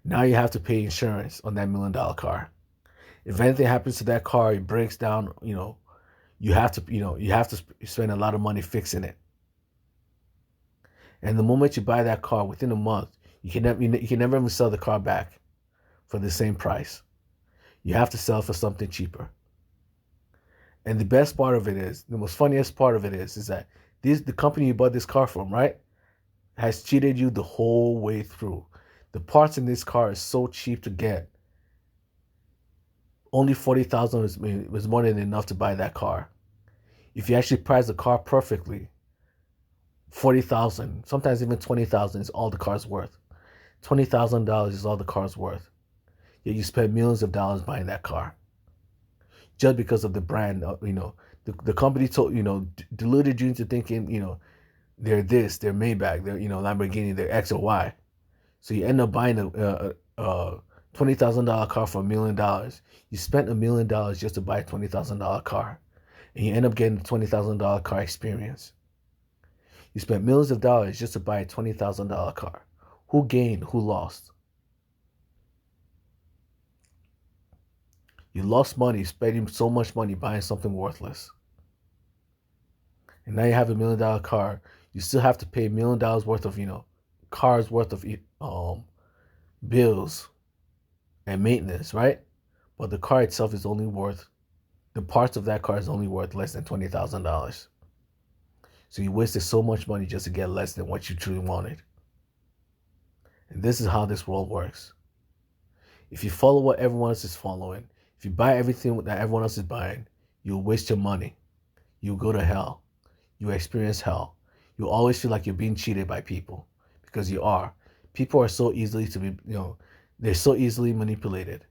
Speaker 1: Now you have to pay insurance on that $1 million car. If anything happens to that car, it breaks down. You have to spend a lot of money fixing it. And the moment you buy that car, within a month, you can never even sell the car back for the same price. You have to sell for something cheaper. And the best part of it is, the most funniest part of it is that the company you bought this car from, right, has cheated you the whole way through. The parts in this car is so cheap to get. Only $40,000 was more than enough to buy that car. If you actually price the car perfectly, $40,000, sometimes even $20,000 is all the car's worth. $20,000 is all the car's worth. Yet you spend millions of dollars buying that car, just because of the brand. The company deluded you into thinking, they're this, they're Maybach, they're Lamborghini, they're X or Y. So you end up buying a $20,000 car for $1 million. You spent $1 million just to buy a $20,000 car, and you end up getting the $20,000 car experience. You spent millions of dollars just to buy a $20,000 car. Who gained? Who lost? You lost money spending so much money buying something worthless. And now you have $1 million car. You still have to pay $1 million worth of, cars worth of bills and maintenance, right? But the car itself is only worth, the parts of that car is only worth less than $20,000. So you wasted so much money just to get less than what you truly wanted. And this is how this world works. If you follow what everyone else is following, if you buy everything that everyone else is buying, you'll waste your money. You'll go to hell. You'll experience hell. You'll always feel like you're being cheated by people, because you are. People are so easily they're so easily manipulated.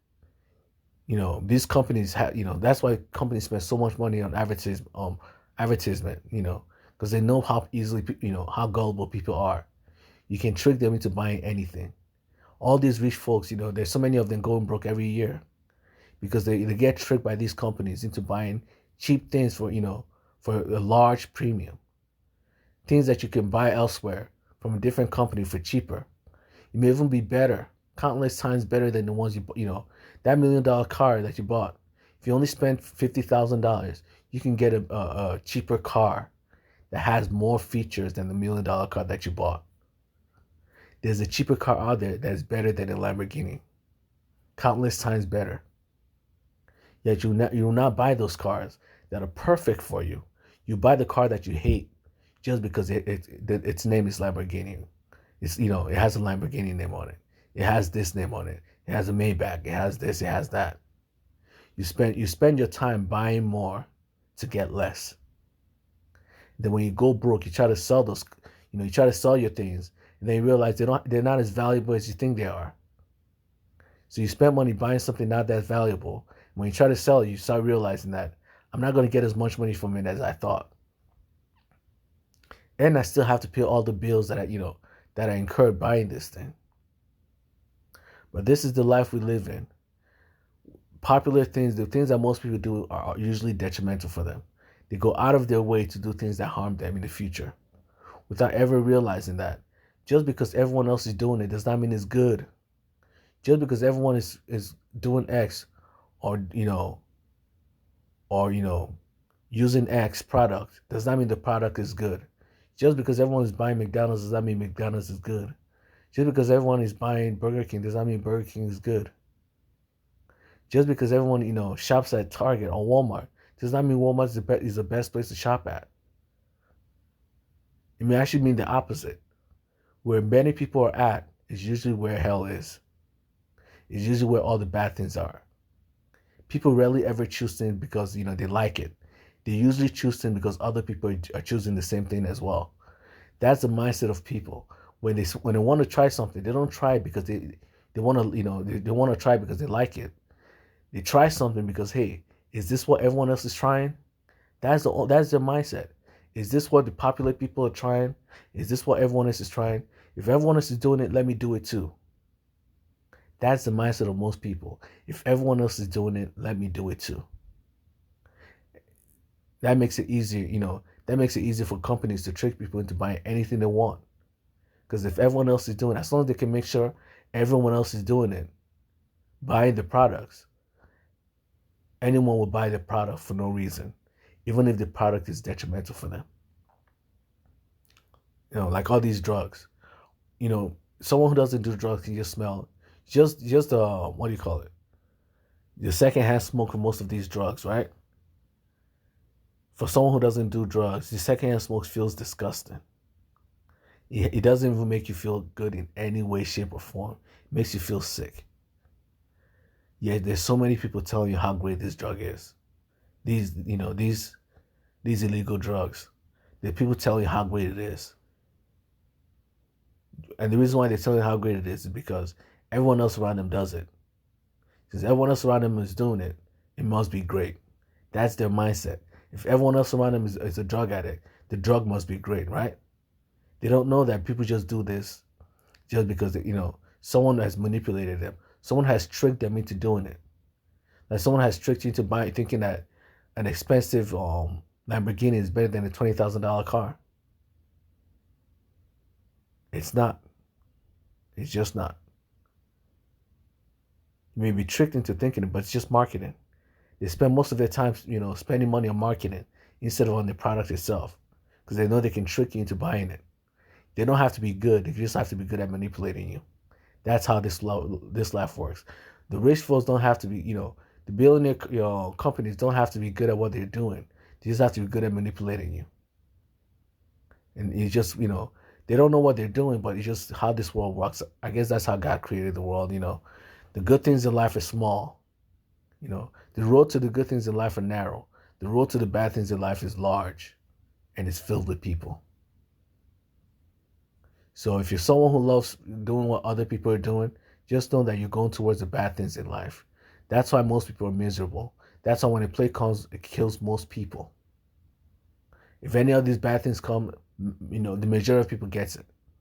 Speaker 1: These companies have, that's why companies spend so much money on advertisement, because they know how easily, how gullible people are. You can trick them into buying anything. All these rich folks, there's so many of them going broke every year because they get tricked by these companies into buying cheap things for a large premium. Things that you can buy elsewhere from a different company for cheaper. It may even be better, countless times better than the ones that $1 million car that you bought. If you only spend $50,000, you can get a cheaper car that has more features than the $1 million car that you bought. There's a cheaper car out there that is better than a Lamborghini, countless times better. Yet you will not buy those cars that are perfect for you. You buy the car that you hate just because its name is Lamborghini. It has a Lamborghini name on it. It has this name on it. It has a Maybach. It has this. It has that. You spend your time buying more to get less. Then when you go broke, you try to sell those. You try to sell your things, and then you realize they're not as valuable as you think they are. So you spend money buying something not that valuable. When you try to sell it, you start realizing that I'm not going to get as much money from it as I thought, and I still have to pay all the bills that I incurred buying this thing. But this is the life we live in. Popular things, the things that most people do, are usually detrimental for them. They go out of their way to do things that harm them in the future without ever realizing that just because everyone else is doing it does not mean it's good. Just because everyone is doing X or using X product does not mean the product is good. Just because everyone is buying McDonald's does not mean McDonald's is good. Just because everyone is buying Burger King does not mean Burger King is good. Just because everyone shops at Target or Walmart does not mean Walmart is the best place to shop at. It may actually mean the opposite. Where many people are at is usually where hell is. It's usually where all the bad things are. People rarely ever choose things because they like it. They usually choose things because other people are choosing the same thing as well. That's the mindset of people. When they want to try something, they don't try it because they want to they want to try because they like it. They try something because, hey, is this what everyone else is trying? That's their mindset. Is this what the popular people are trying? Is this what everyone else is trying? If everyone else is doing it, let me do it too. That's the mindset of most people. If everyone else is doing it, let me do it too. That makes it easier, that makes it easier for companies to trick people into buying anything they want. Because if everyone else is doing it, as long as they can make sure everyone else is doing it, buying the products, anyone will buy the product for no reason, even if the product is detrimental for them. Like all these drugs. Someone who doesn't do drugs can just smell, just what do you call it? The secondhand smoke for most of these drugs, right? For someone who doesn't do drugs, the secondhand smoke feels disgusting. It doesn't even make you feel good in any way, shape, or form. It makes you feel sick. Yet there's so many people telling you how great this drug is. These illegal drugs. There are people telling you how great it is. And the reason why they're telling you how great it is because everyone else around them does it. Since everyone else around them is doing it, it must be great. That's their mindset. If everyone else around them is a drug addict, the drug must be great, right? They don't know that people just do this just because someone has manipulated them. Someone has tricked them into doing it. Like someone has tricked you into buying, thinking that an expensive Lamborghini is better than a $20,000 car. It's not. It's just not. You may be tricked into thinking it, but it's just marketing. They spend most of their time, spending money on marketing instead of on the product itself, because they know they can trick you into buying it. They don't have to be good. They just have to be good at manipulating you. That's how this life works. The rich folks don't have to be, the billionaire companies don't have to be good at what they're doing. They just have to be good at manipulating you. And you just, they don't know what they're doing, but it's just how this world works. I guess that's how God created the world, The good things in life are small. The road to the good things in life are narrow. The road to the bad things in life is large, and it's filled with people. So if you're someone who loves doing what other people are doing, just know that you're going towards the bad things in life. That's why most people are miserable. That's why when a plague comes, it kills most people. If any of these bad things come, the majority of people get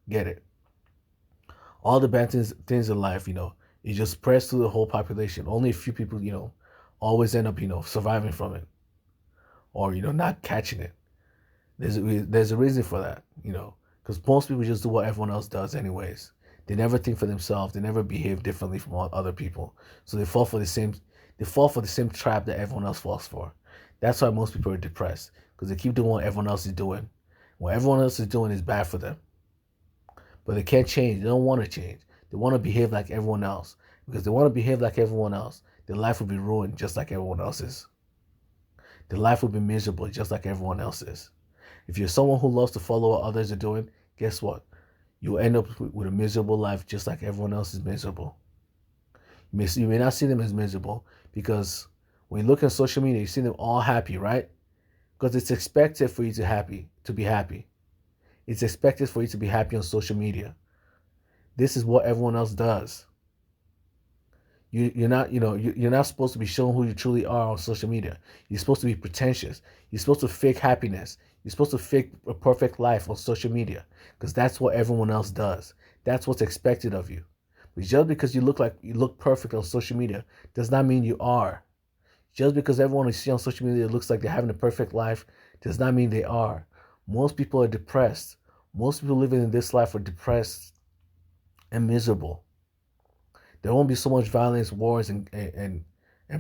Speaker 1: it. All the bad things in life, it just spreads to the whole population. Only a few people, always end up, surviving from it, or not catching it. There's a reason for that, because most people just do what everyone else does anyways. They never think for themselves. They never behave differently from all other people. So they fall for the same trap that everyone else falls for. That's why most people are depressed, because they keep doing what everyone else is doing. What everyone else is doing is bad for them. But they can't change. They don't want to change. They want to behave like everyone else. Because they want to behave like everyone else, their life will be ruined just like everyone else's. Their life will be miserable just like everyone else's. If you're someone who loves to follow what others are doing, guess what? You'll end up with a miserable life just like everyone else is miserable. You may not see them as miserable because when you look at social media, you see them all happy, right? Because it's expected for you to be happy. It's expected for you to be happy on social media. This is what everyone else does. You're not supposed to be showing who you truly are on social media. You're supposed to be pretentious. You're supposed to fake happiness. You're supposed to fake a perfect life on social media because that's what everyone else does. That's what's expected of you. But just because you look perfect on social media does not mean you are. Just because everyone you see on social media looks like they're having a perfect life does not mean they are. Most people are depressed. Most people living in this life are depressed and miserable. There won't be so much violence, wars, and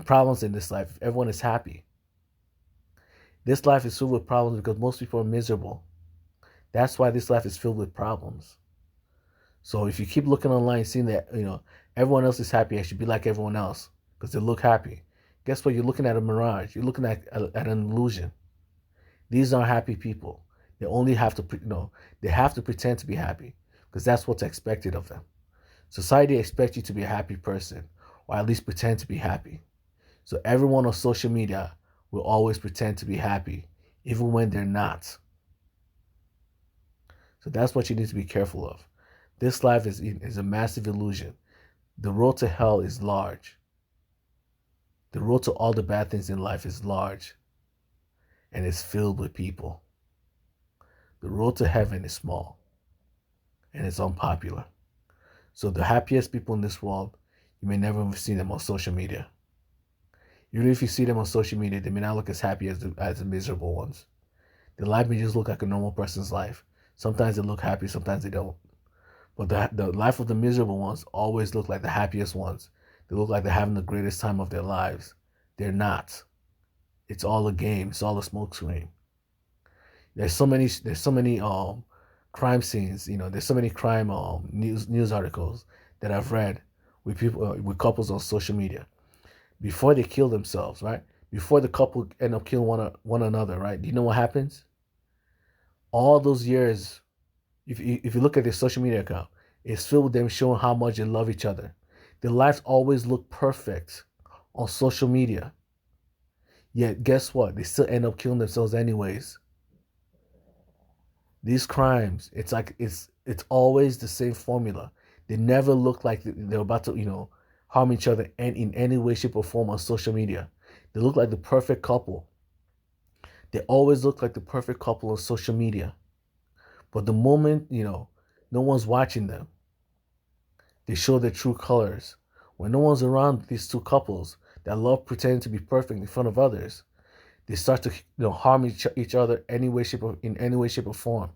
Speaker 1: problems in this life if everyone is happy. This life is filled with problems because most people are miserable. That's why this life is filled with problems. So if you keep looking online, seeing that everyone else is happy, I should be like everyone else because they look happy. Guess what? You're looking at a mirage. You're looking at an illusion. These aren't happy people. They only have to they have to pretend to be happy because that's what's expected of them. Society expects you to be a happy person, or at least pretend to be happy. So everyone on social media will always pretend to be happy, even when they're not. So that's what you need to be careful of. This life is a massive illusion. The road to hell is large. The road to all the bad things in life is large, and it's filled with people. The road to heaven is small, and it's unpopular. So the happiest people in this world, you may never see them on social media. Even if you see them on social media, they may not look as happy as the miserable ones. Their life may just look like a normal person's life. Sometimes they look happy, sometimes they don't. But the life of the miserable ones always look like the happiest ones. They look like they're having the greatest time of their lives. They're not. It's all a game. It's all a smokescreen. There's so many crime scenes. There's so many crime news articles that I've read with people with couples on social media before they kill themselves, right? Before the couple end up killing one another, right? Do you know what happens? All those years, if you look at their social media account, it's filled with them showing how much they love each other. Their lives always look perfect on social media. Yet guess what? They still end up killing themselves anyways. These crimes, it's always the same formula. They never look like they're about to, harm each other and in any way, shape, or form on social media. They look like the perfect couple. They always look like the perfect couple on social media. But the moment, no one's watching them, they show their true colors. When no one's around these two couples that love pretending to be perfect in front of others, they start to harm each other in any way, shape, or form.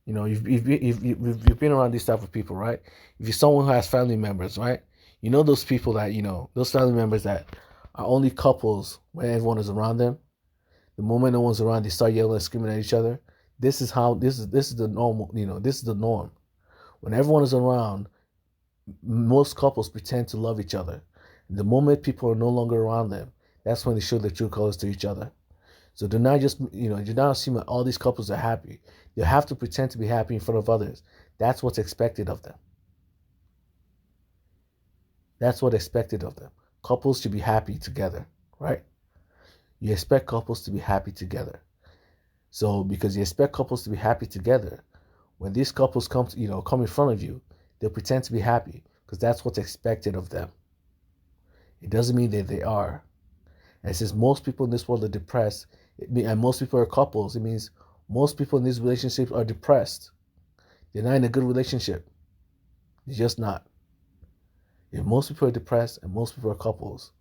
Speaker 1: You've been around these type of people, right? If you're someone who has family members, right? Those people that those family members that are only couples when everyone is around them. The moment no one's around, they start yelling and screaming at each other. This is the normal. This is the norm. When everyone is around, most couples pretend to love each other. The moment people are no longer around them, that's when they show their true colors to each other. So do not just, do not assume that all these couples are happy. They have to pretend to be happy in front of others. That's what's expected of them. That's what's expected of them. Couples should be happy together, right? You expect couples to be happy together. So because you expect couples to be happy together, when these couples come in front of you, they'll pretend to be happy because that's what's expected of them. It doesn't mean that they are. And since most people in this world are depressed, and most people are couples, it means most people in these relationships are depressed. They're not in a good relationship. They're just not. If most people are depressed and most people are couples,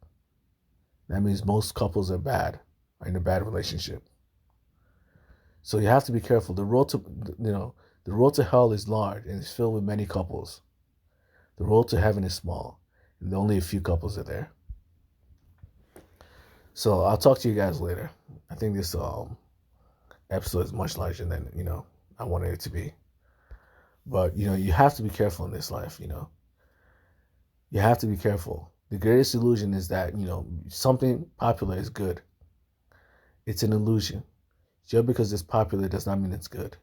Speaker 1: that means most couples are bad, are in a bad relationship. So you have to be careful. The road to hell is large and it's filled with many couples. The road to heaven is small, and only a few couples are there. So I'll talk to you guys later. I think this episode is much larger than I wanted it to be. But you have to be careful in this life. You have to be careful. The greatest illusion is that something popular is good. It's an illusion. Just because it's popular does not mean it's good,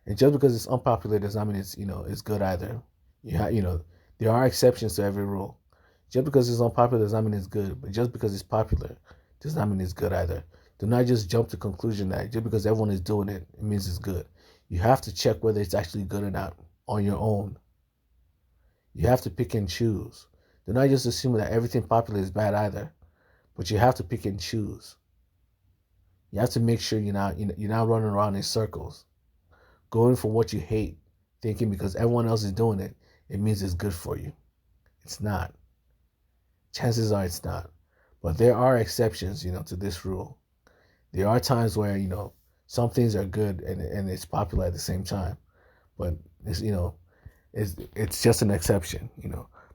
Speaker 1: and just because it's unpopular does not mean it's good either. There are exceptions to every rule. Just because it's unpopular does not mean it's good, but just because it's popular does not mean it's good either. Do not just jump to the conclusion that just because everyone is doing it, it means it's good. You have to check whether it's actually good or not on your own. You have to pick and choose. Do not just assume that everything popular is bad either, but you have to pick and choose. You have to make sure you're not running around in circles, going for what you hate, thinking because everyone else is doing it, it means it's good for you. It's not. Chances are it's not. But there are exceptions, to this rule. There are times where, some things are good and it's popular at the same time. But it's just an exception,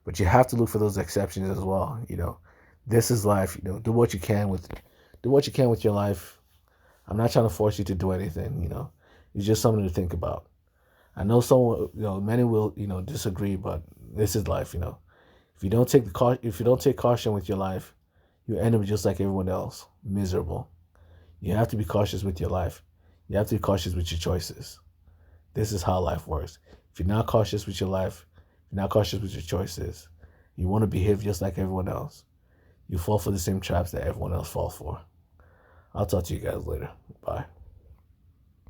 Speaker 1: But you have to look for those exceptions as well, This is life, do what you can with your life. I'm not trying to force you to do anything, It's just something to think about. I know many will, disagree, but this is life, If you don't take caution with your life, you end up just like everyone else, miserable. You have to be cautious with your life. You have to be cautious with your choices. This is how life works. If you're not cautious with your life, if you're not cautious with your choices, you want to behave just like everyone else, you fall for the same traps that everyone else falls for. I'll talk to you guys later. Bye.